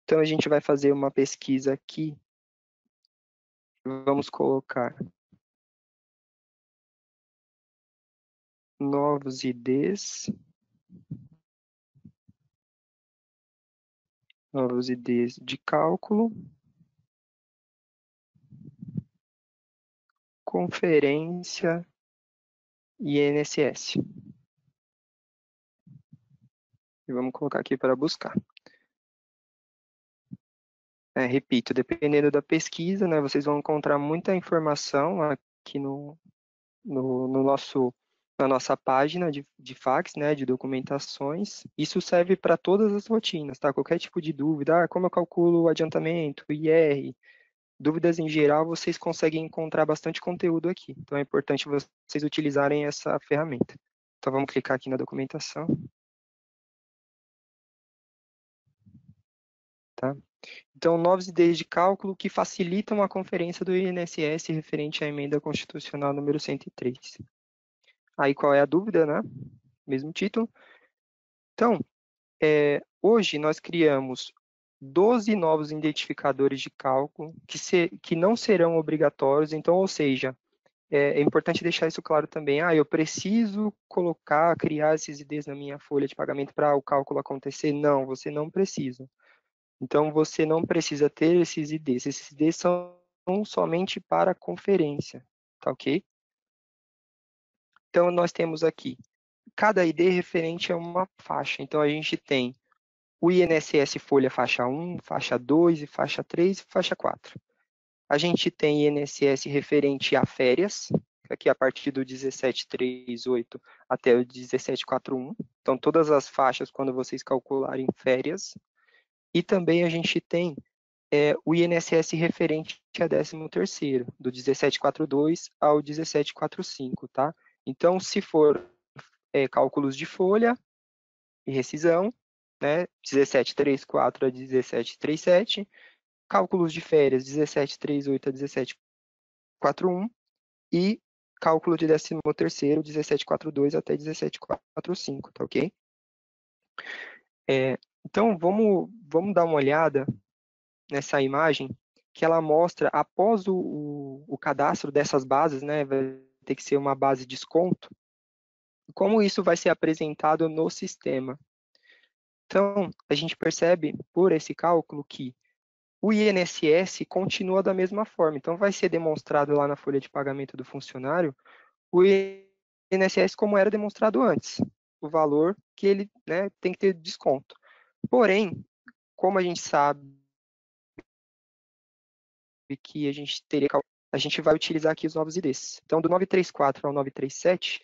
Então, a gente vai fazer uma pesquisa aqui. Vamos colocar novos IDs. Novos IDs de cálculo. Conferência INSS. E vamos colocar aqui para buscar. Repito, dependendo da pesquisa, né, vocês vão encontrar muita informação aqui no nosso na nossa página de fax, né, de documentações. Isso serve para todas as rotinas, tá? Qualquer tipo de dúvida, como eu calculo o adiantamento, o IR, dúvidas em geral, vocês conseguem encontrar bastante conteúdo aqui. Então é importante vocês utilizarem essa ferramenta. Então vamos clicar aqui na documentação, tá? Então, novas ideias de cálculo que facilitam a conferência do INSS referente à emenda constitucional número 103. Aí qual é a dúvida, né? Mesmo título. Então, hoje nós criamos 12 novos identificadores de cálculo que não serão obrigatórios, então, ou seja, é importante deixar isso claro também. Eu preciso criar esses IDs na minha folha de pagamento para o cálculo acontecer? Não, você não precisa. Então, você não precisa ter esses IDs. Esses IDs são somente para a conferência, tá ok? Então, nós temos aqui cada ID referente a uma faixa. Então, a gente tem o INSS Folha faixa 1, faixa 2, e faixa 3 e faixa 4. A gente tem INSS referente a férias, aqui a partir do 1738 até o 1741. Então, todas as faixas quando vocês calcularem férias. E também a gente tem o INSS referente a 13º, do 1742 ao 1745, tá? Então, se for cálculos de folha e rescisão, né, 1734 a 1737, cálculos de férias, 1738 a 1741, e cálculo de 13º, 1742 até 1745, tá ok? Então, vamos dar uma olhada nessa imagem, que ela mostra, após o cadastro dessas bases, né, vai ter que ser uma base de desconto, como isso vai ser apresentado no sistema. Então, a gente percebe, por esse cálculo, que o INSS continua da mesma forma. Então, vai ser demonstrado lá na folha de pagamento do funcionário o INSS como era demonstrado antes, o valor que ele, né, tem que ter desconto. Porém, como a gente sabe que a gente vai utilizar aqui os novos IDs. Então, do 934 ao 937,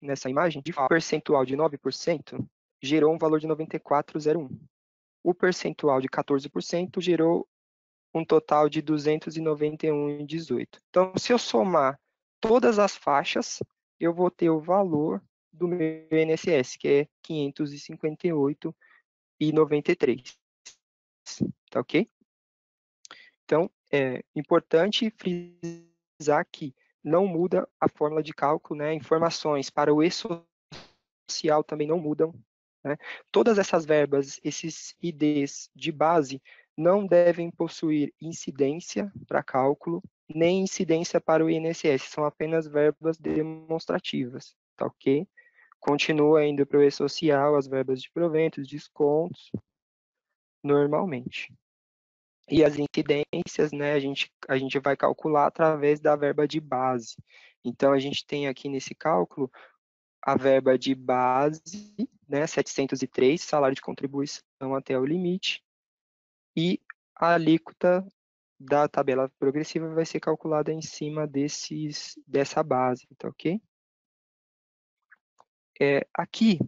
nessa imagem, de percentual de 9% gerou um valor de 94,01. O percentual de 14% gerou um total de 291,18. Então, se eu somar todas as faixas, eu vou ter o valor do meu INSS, que é 558,93. Tá ok? Então, é importante frisar que não muda a fórmula de cálculo, né? Informações para o e-social também não mudam, né? Todas essas verbas, esses IDs de base, não devem possuir incidência para cálculo, nem incidência para o INSS, são apenas verbas demonstrativas, tá ok? Continua indo para o e-social as verbas de proventos, descontos, normalmente. E as incidências, né, a gente vai calcular através da verba de base. Então, a gente tem aqui nesse cálculo a verba de base, né, 703, salário de contribuição até o limite, e a alíquota da tabela progressiva vai ser calculada em cima dessa base, tá ok? Aqui,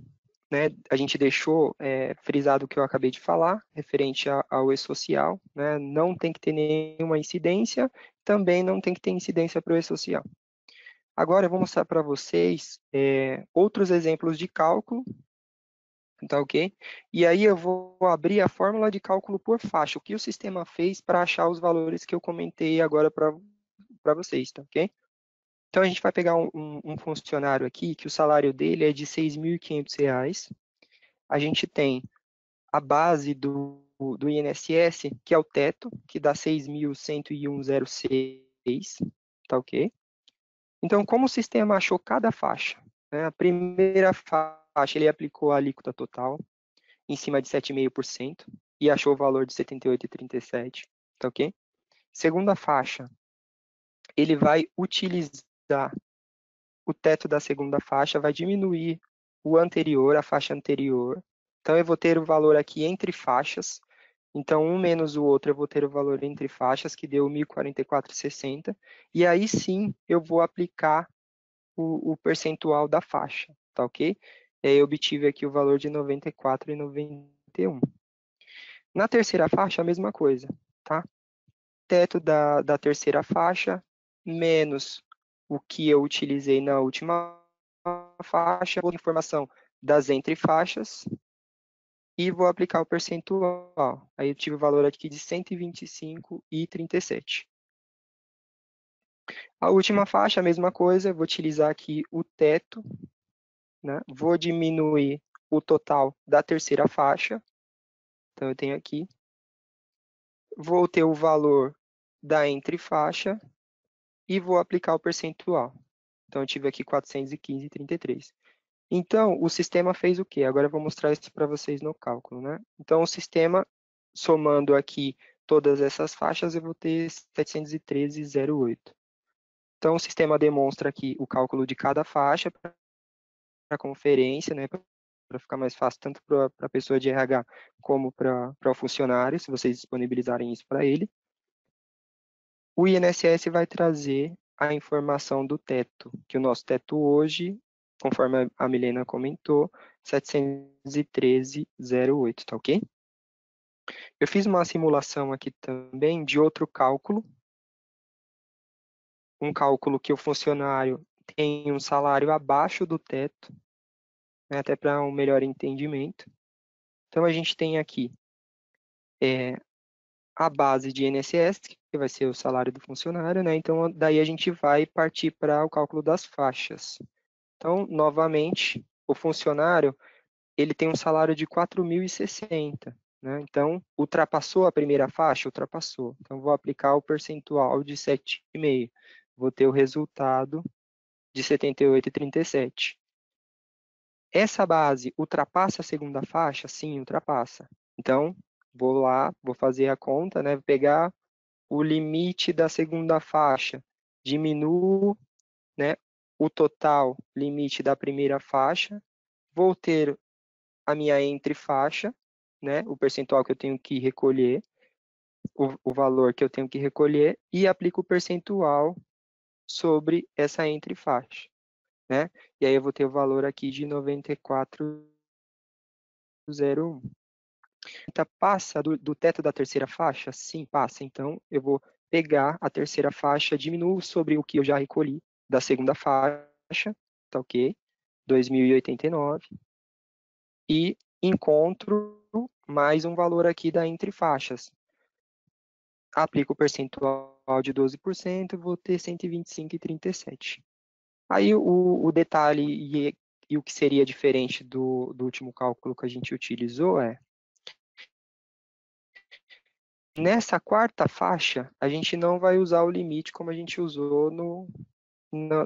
né, a gente deixou frisado o que eu acabei de falar, referente ao e-social, né, não tem que ter nenhuma incidência, também não tem que ter incidência para o e-social. Agora eu vou mostrar para vocês outros exemplos de cálculo, tá ok? E aí eu vou abrir a fórmula de cálculo por faixa, o que o sistema fez para achar os valores que eu comentei agora para vocês, tá ok? Então a gente vai pegar um funcionário aqui, que o salário dele é de R$ 6.500, a gente tem a base do INSS, que é o teto, que dá 6.101,06, tá ok? Então, como o sistema achou cada faixa, né? A primeira faixa ele aplicou a alíquota total em cima de 7,5% e achou o valor de 78,37, tá ok? Segunda faixa, ele vai utilizar o teto da segunda faixa, vai diminuir o anterior, a faixa anterior. Então, eu vou ter o valor aqui entre faixas. Então, um menos o outro, eu vou ter o valor entre faixas, que deu 1.044,60. E aí sim, eu vou aplicar o percentual da faixa, tá ok? E aí eu obtive aqui o valor de 94,91. Na terceira faixa, a mesma coisa, tá? Teto da terceira faixa, menos o que eu utilizei na última faixa, outra informação das entrefaixas, e vou aplicar o percentual. Aí eu tive o valor aqui de 125,37. A última faixa, a mesma coisa, vou utilizar aqui o teto, né? Vou diminuir o total da terceira faixa. Então, eu tenho aqui. Vou ter o valor da entrefaixa e vou aplicar o percentual. Então, eu tive aqui 415,33. Então, o sistema fez o quê? Agora eu vou mostrar isso para vocês no cálculo, né? Então, o sistema, somando aqui todas essas faixas, eu vou ter 713,08. Então, o sistema demonstra aqui o cálculo de cada faixa para a conferência, né? Para ficar mais fácil tanto para a pessoa de RH como para o funcionário, se vocês disponibilizarem isso para ele. O INSS vai trazer a informação do teto, que o nosso teto hoje, conforme a Milena comentou, 713,08, tá ok? Eu fiz uma simulação aqui também de outro cálculo, um cálculo que o funcionário tem um salário abaixo do teto, né, até para um melhor entendimento. Então, a gente tem aqui a base de INSS, que vai ser o salário do funcionário, né? Então, daí a gente vai partir para o cálculo das faixas. Então, novamente, o funcionário, ele tem um salário de 4.060, né? Então, ultrapassou a primeira faixa? Ultrapassou. Então, vou aplicar o percentual de 7,5. Vou ter o resultado de 78,37. Essa base ultrapassa a segunda faixa? Sim, ultrapassa. Então, vou lá, vou fazer a conta, né? Vou pegar o limite da segunda faixa, diminuo, né, o total limite da primeira faixa, vou ter a minha entre-faixa, né, o percentual que eu tenho que recolher, o valor que eu tenho que recolher, e aplico o percentual sobre essa entre-faixa, né? E aí eu vou ter o valor aqui de 94,01. Então, passa do teto da terceira faixa? Sim, passa. Então, eu vou pegar a terceira faixa, diminuo sobre o que eu já recolhi da segunda faixa, tá ok? 2.089. E encontro mais um valor aqui da entre faixas. Aplico o percentual de 12%, vou ter 125,37. Aí o detalhe e o que seria diferente do último cálculo que a gente utilizou é, nessa quarta faixa, a gente não vai usar o limite como a gente usou no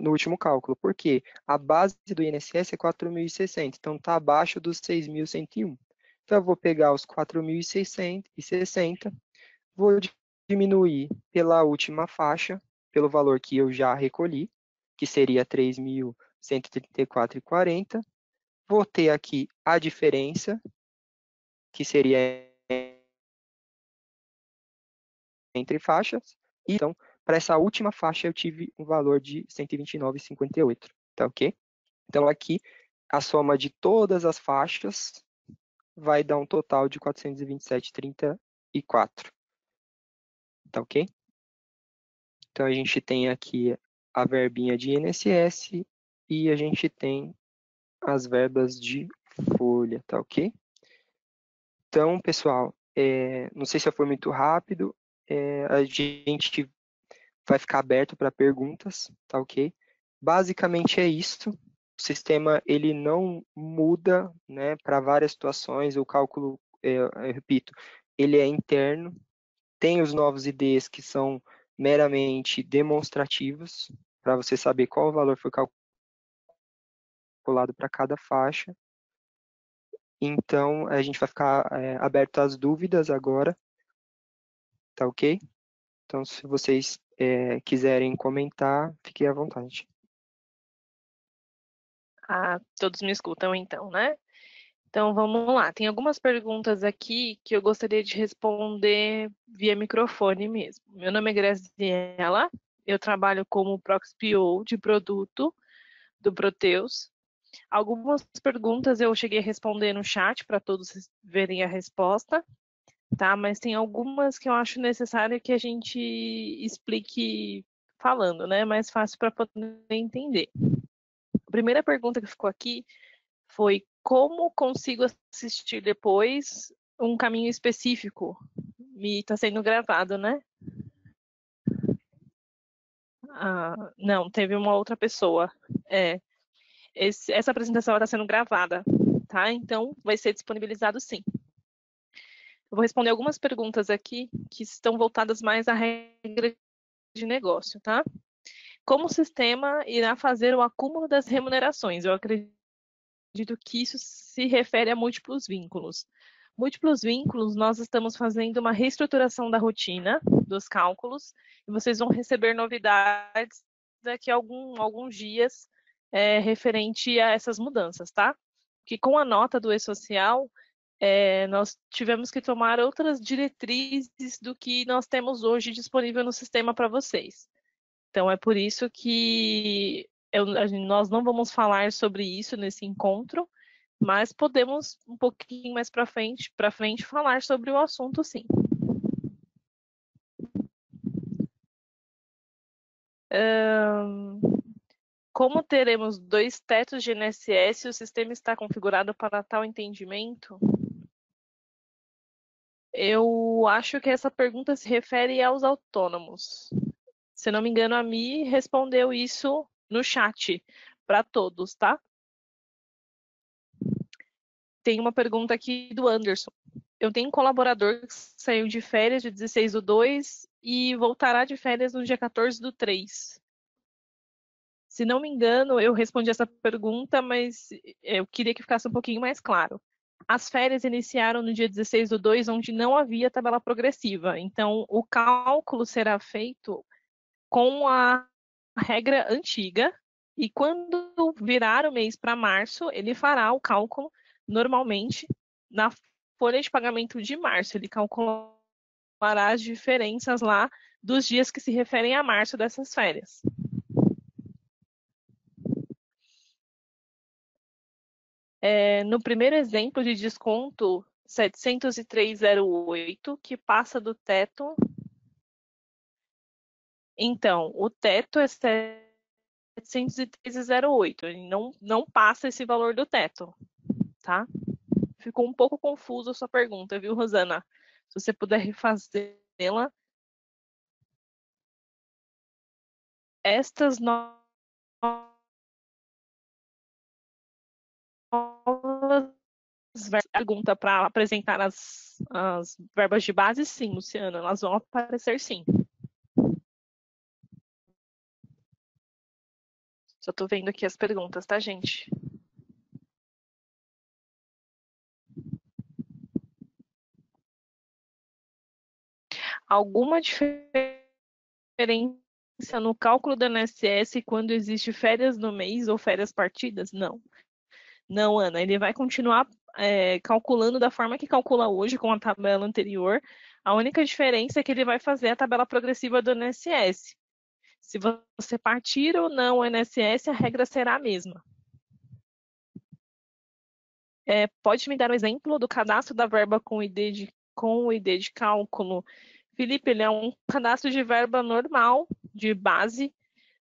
último cálculo. Por quê? A base do INSS é 4.060, então está abaixo dos 6.101. Então, eu vou pegar os 4.660, vou diminuir pela última faixa, pelo valor que eu já recolhi, que seria 3.134,40. Vou ter aqui a diferença, que seria entre faixas. E, então, para essa última faixa, eu tive um valor de 129,58. Tá ok? Então, aqui, a soma de todas as faixas vai dar um total de 427,34. Tá ok? Então, a gente tem aqui a verbinha de INSS e a gente tem as verbas de folha, tá ok? Então, pessoal, não sei se eu fui muito rápido, a gente vai ficar aberto para perguntas, tá ok? Basicamente é isso. O sistema ele não muda, né, para várias situações. O cálculo, eu repito, ele é interno. Tem os novos IDs que são meramente demonstrativos, para você saber qual o valor foi calculado para cada faixa. Então, a gente vai ficar aberto às dúvidas agora, tá ok? Então, se vocês quiserem comentar, fiquem à vontade. Ah, todos me escutam então, né? Então, vamos lá. Tem algumas perguntas aqui que eu gostaria de responder via microfone mesmo. Meu nome é Graziela, eu trabalho como Proxy PO de produto do Proteus. Algumas perguntas eu cheguei a responder no chat para todos verem a resposta, tá? Mas tem algumas que eu acho necessário que a gente explique falando, né? Mais fácil para poder entender. A primeira pergunta que ficou aqui foi como consigo assistir depois um caminho específico? Me está sendo gravado, né? Ah, não, teve uma outra pessoa. Essa apresentação está sendo gravada, tá? Então vai ser disponibilizado sim. Eu vou responder algumas perguntas aqui que estão voltadas mais à regra de negócio, tá? Como o sistema irá fazer o acúmulo das remunerações? Eu acredito que isso se refere a múltiplos vínculos. Múltiplos vínculos, nós estamos fazendo uma reestruturação da rotina dos cálculos e vocês vão receber novidades daqui a alguns dias referente a essas mudanças, tá? Que com a nota do E-Social, nós tivemos que tomar outras diretrizes do que nós temos hoje disponível no sistema para vocês. Então, é por isso que nós não vamos falar sobre isso nesse encontro, mas podemos um pouquinho mais para frente falar sobre o assunto, sim. Como teremos 2 tetos de INSS e o sistema está configurado para tal entendimento? Eu acho que essa pergunta se refere aos autônomos. Se não me engano, a Mi respondeu isso no chat para todos, tá? Tem uma pergunta aqui do Anderson. Eu tenho um colaborador que saiu de férias de 16/2 e voltará de férias no dia 14/3. Se não me engano, eu respondi essa pergunta, mas eu queria que ficasse um pouquinho mais claro. As férias iniciaram no dia 16/2, onde não havia tabela progressiva. Então, o cálculo será feito com a regra antiga, e quando virar o mês para março, ele fará o cálculo normalmente na folha de pagamento de março. Ele calculará as diferenças lá dos dias que se referem a março dessas férias. No primeiro exemplo de desconto 703,08, que passa do teto. Então, o teto é 713,08, ele não passa esse valor do teto, tá? Ficou um pouco confusa a sua pergunta, viu, Rosana? Se você puder refazê-la. Estas novas pergunta para apresentar as verbas de base, sim, Luciana, elas vão aparecer sim. Só estou vendo aqui as perguntas, tá, gente? Alguma diferença no cálculo do INSS quando existe férias no mês ou férias partidas? Não. Não, Ana, ele vai continuar calculando da forma que calcula hoje, com a tabela anterior. A única diferença é que ele vai fazer a tabela progressiva do INSS. Se você partir ou não o INSS, a regra será a mesma. Pode me dar um exemplo do cadastro da verba com o ID de cálculo? Felipe, ele é um cadastro de verba normal, de base.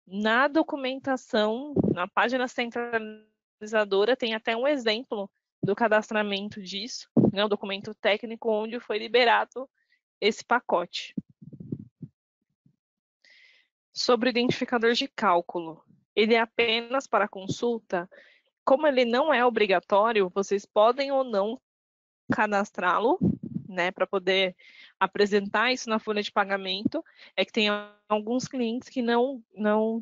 Na documentação, na página centralizadora, tem até um exemplo do cadastramento disso, né, um documento técnico onde foi liberado esse pacote. Sobre o identificador de cálculo, ele é apenas para consulta? Como ele não é obrigatório, vocês podem ou não cadastrá-lo, né, para poder apresentar isso na folha de pagamento. É que tem alguns clientes que não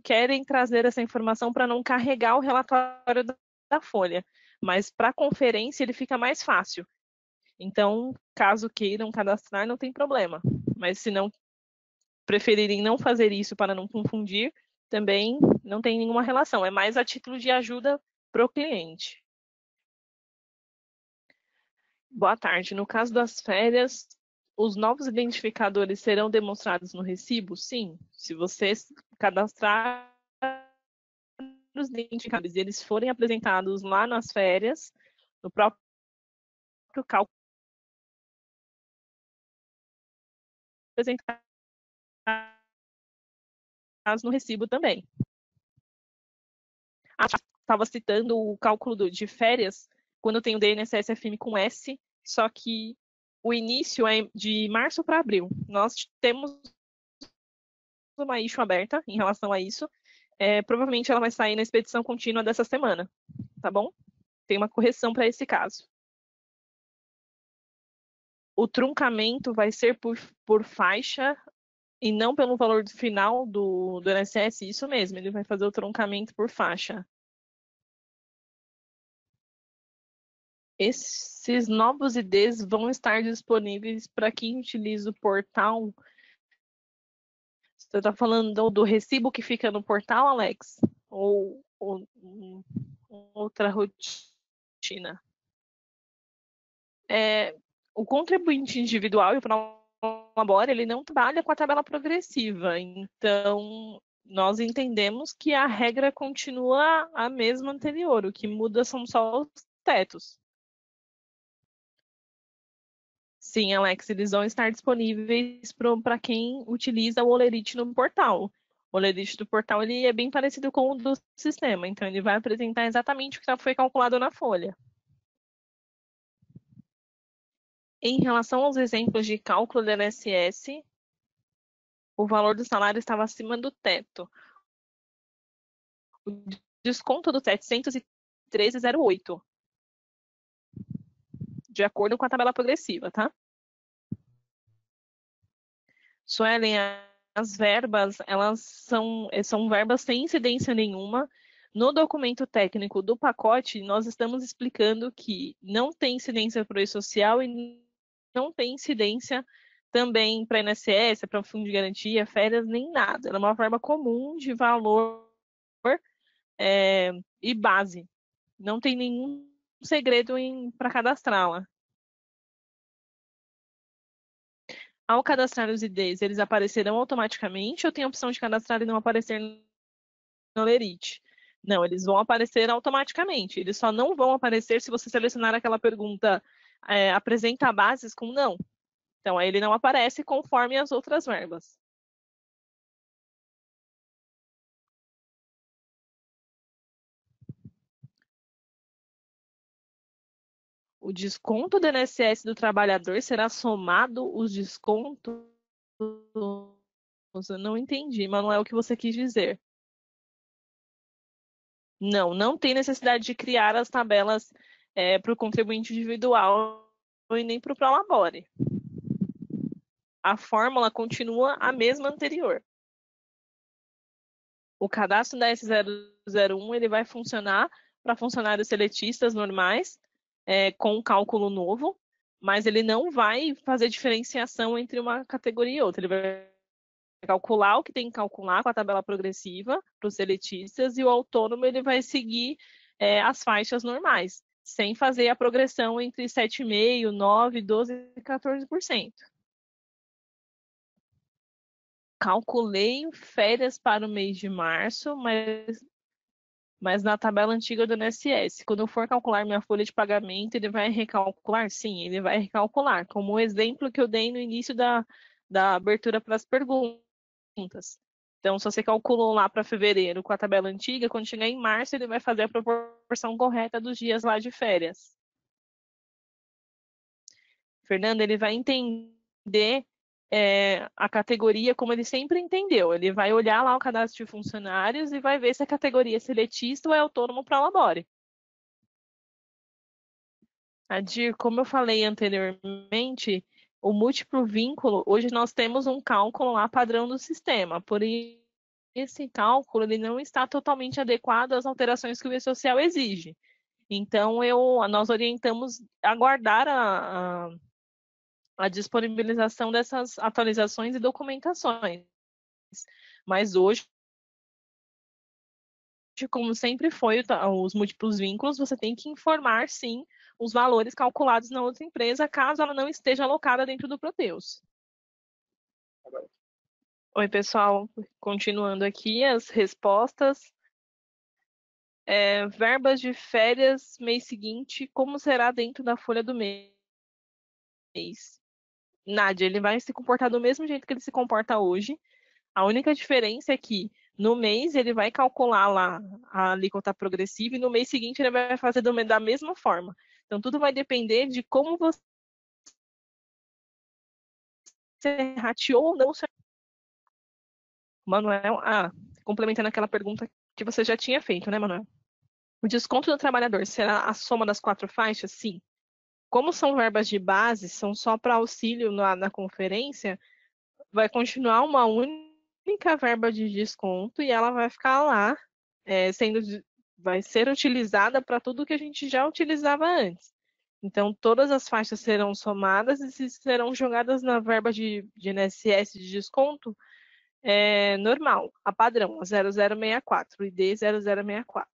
querem trazer essa informação para não carregar o relatório da folha, mas para conferência ele fica mais fácil. Então, caso queiram cadastrar, não tem problema, mas se não preferirem não fazer isso para não confundir, também não tem nenhuma relação, é mais a título de ajuda para o cliente. Boa tarde. No caso das férias, os novos identificadores serão demonstrados no recibo? Sim. Se você cadastrar os identificadores e eles forem apresentados lá nas férias, no próprio cálculo apresentados no recibo também. Estava citando o cálculo de férias, quando tem o DNSS-FM com S, só que o início é de março para abril. Nós temos uma issue aberta em relação a isso. Provavelmente ela vai sair na expedição contínua dessa semana, tá bom? Tem uma correção para esse caso. O truncamento vai ser por faixa e não pelo valor final do INSS, isso mesmo, ele vai fazer o truncamento por faixa. Esses novos IDs vão estar disponíveis para quem utiliza o portal. Você está falando do recibo que fica no portal, Alex? Ou outra rotina? O contribuinte individual e o Prolabore, ele não trabalha com a tabela progressiva. Então, nós entendemos que a regra continua a mesma anterior. O que muda são só os tetos. Sim, Alex, eles vão estar disponíveis para quem utiliza o Olerite no portal. O Olerite do portal ele é bem parecido com o do sistema, então ele vai apresentar exatamente o que foi calculado na folha. Em relação aos exemplos de cálculo do INSS, o valor do salário estava acima do teto. O desconto do 713,08, de acordo com a tabela progressiva, tá? Suelen, as verbas, elas são verbas sem incidência nenhuma. No documento técnico do pacote, nós estamos explicando que não tem incidência para o E-Social e não tem incidência também para INSS, para o Fundo de Garantia, férias, nem nada. Ela é uma verba comum de valor e base. Não tem nenhum segredo para cadastrá-la. Ao cadastrar os IDs, eles aparecerão automaticamente ou tem a opção de cadastrar e não aparecer no Olerite? Não, eles vão aparecer automaticamente. Eles só não vão aparecer se você selecionar aquela pergunta apresenta bases com não. Então, aí ele não aparece conforme as outras verbas. O desconto do INSS do trabalhador será somado os descontos? Eu não entendi, mas não é o que você quis dizer. Não, não tem necessidade de criar as tabelas para o contribuinte individual e nem para o Prolabore. A fórmula continua a mesma anterior. O cadastro da S001 ele vai funcionar para funcionários seletistas normais, com um cálculo novo, mas ele não vai fazer diferenciação entre uma categoria e outra. Ele vai calcular o que tem que calcular com a tabela progressiva para os seletistas e o autônomo ele vai seguir as faixas normais, sem fazer a progressão entre 7,5%, 9%, 12% e 14%. Calculei férias para o mês de março, mas na tabela antiga do INSS. Quando eu for calcular minha folha de pagamento, ele vai recalcular? Sim, ele vai recalcular, como o exemplo que eu dei no início da abertura para as perguntas. Então, se você calculou lá para fevereiro com a tabela antiga, quando chegar em março, ele vai fazer a proporção correta dos dias lá de férias. Fernanda, ele vai entender a categoria como ele sempre entendeu. Ele vai olhar lá o cadastro de funcionários e vai ver se a categoria é seletista ou é autônomo para Labore. Adir, como eu falei anteriormente, o múltiplo vínculo, hoje nós temos um cálculo lá padrão do sistema, porém esse cálculo ele não está totalmente adequado às alterações que o E-Social exige. Então, nós orientamos aguardar a disponibilização dessas atualizações e documentações. Mas hoje como sempre foi os múltiplos vínculos, você tem que informar, sim, os valores calculados na outra empresa, caso ela não esteja alocada dentro do Proteus. Oi, pessoal. Continuando aqui as respostas. Verbas de férias, mês seguinte, como será dentro da folha do mês? Nádia, ele vai se comportar do mesmo jeito que ele se comporta hoje. A única diferença é que no mês ele vai calcular lá a alíquota progressiva e no mês seguinte ele vai fazer da mesma forma. Então, tudo vai depender de como você rateou ou não. Manuel, complementando aquela pergunta que você já tinha feito, né, Manuel? O desconto do trabalhador será a soma das 4 faixas? Sim. Como são verbas de base, são só para auxílio na conferência, vai continuar uma única verba de desconto e ela vai ficar lá, vai ser utilizada para tudo que a gente já utilizava antes. Então, todas as faixas serão somadas e serão jogadas na verba de INSS de desconto normal, a padrão, a 0064, ID 0064.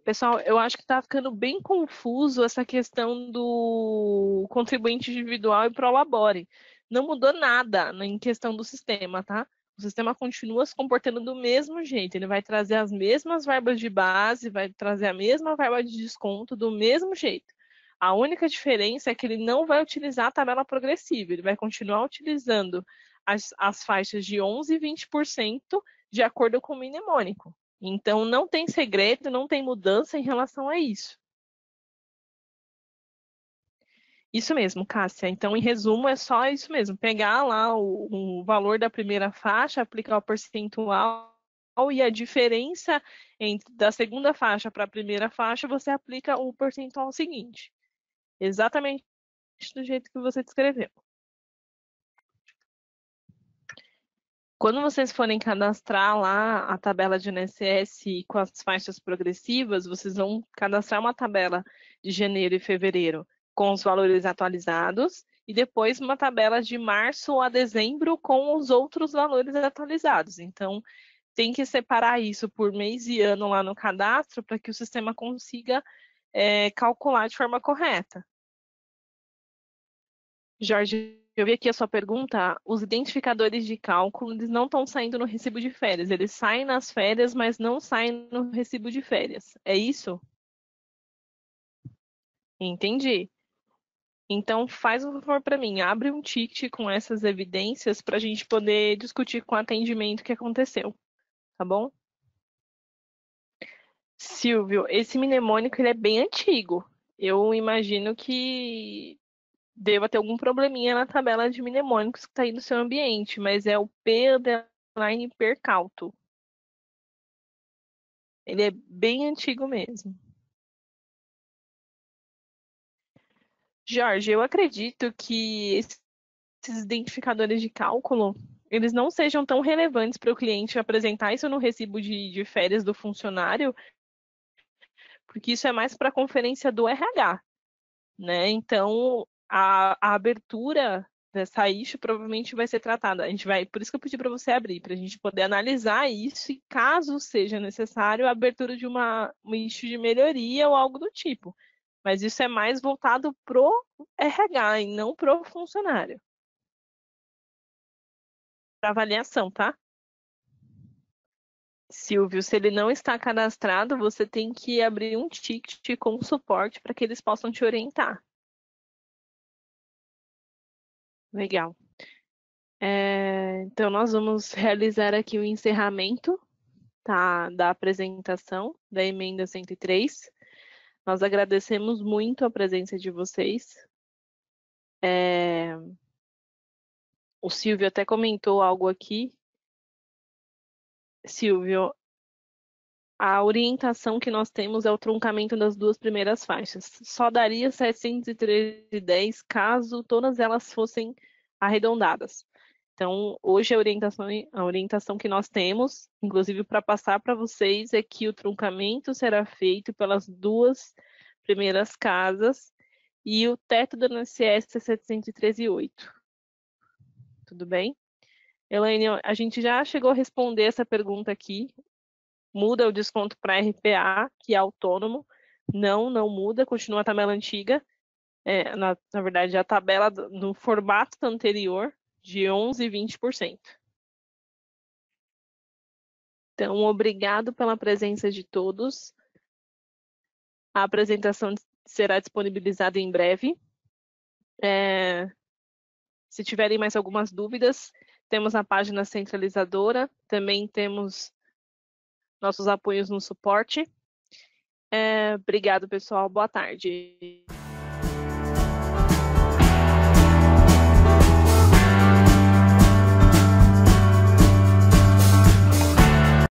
Pessoal, eu acho que está ficando bem confuso essa questão do contribuinte individual e Prolabore. Não mudou nada em questão do sistema, tá? O sistema continua se comportando do mesmo jeito. Ele vai trazer as mesmas verbas de base, vai trazer a mesma verba de desconto do mesmo jeito. A única diferença é que ele não vai utilizar a tabela progressiva. Ele vai continuar utilizando as faixas de 11% e 20% de acordo com o mnemônico. Então, não tem segredo, não tem mudança em relação a isso. Isso mesmo, Cássia. Então, em resumo, é só isso mesmo. Pegar lá o valor da primeira faixa, aplicar o percentual e a diferença da segunda faixa para a primeira faixa, você aplica o percentual seguinte. Exatamente do jeito que você descreveu. Quando vocês forem cadastrar lá a tabela de INSS com as faixas progressivas, vocês vão cadastrar uma tabela de janeiro e fevereiro com os valores atualizados e depois uma tabela de março a dezembro com os outros valores atualizados. Então, tem que separar isso por mês e ano lá no cadastro para que o sistema consiga calcular de forma correta. Jorge, eu vi aqui a sua pergunta. Os identificadores de cálculo, eles não estão saindo no recibo de férias. Eles saem nas férias, mas não saem no recibo de férias. É isso? Entendi. Então, faz um favor para mim. Abre um ticket com essas evidências para a gente poder discutir com o atendimento o que aconteceu. Tá bom? Silvio, esse mnemônico ele é bem antigo. Eu imagino que deva ter algum probleminha na tabela de mnemônicos que está aí no seu ambiente, mas é o P_percalto. Ele é bem antigo mesmo. Jorge, eu acredito que esses identificadores de cálculo, eles não sejam tão relevantes para o cliente apresentar isso no recibo de férias do funcionário, porque isso é mais para a conferência do RH, né? Então, a abertura dessa issue provavelmente vai ser tratada. Por isso que eu pedi para você abrir, para a gente poder analisar isso e, caso seja necessário, a abertura de uma issue de melhoria ou algo do tipo. Mas isso é mais voltado pro RH e não pro funcionário. Para avaliação, tá? Silvio, se ele não está cadastrado, você tem que abrir um ticket com suporte para que eles possam te orientar. Legal. Então, nós vamos realizar aqui o encerramento, tá, da apresentação da emenda 103. Nós agradecemos muito a presença de vocês. O Silvio até comentou algo aqui. Silvio, a orientação que nós temos é o truncamento das 2 primeiras faixas. Só daria 713,10 caso todas elas fossem arredondadas. Então, hoje a orientação que nós temos, inclusive para passar para vocês, é que o truncamento será feito pelas 2 primeiras casas e o teto do INSS é 713,8. Tudo bem? Elaine, a gente já chegou a responder essa pergunta aqui. Muda o desconto para RPA, que é autônomo? Não, não muda, continua a tabela antiga. Na verdade, a tabela no formato anterior, de 11% e 20%. Então, obrigado pela presença de todos. A apresentação será disponibilizada em breve. Se tiverem mais algumas dúvidas, temos a página centralizadora, também temos nossos apoios no suporte. Obrigado, pessoal. Boa tarde.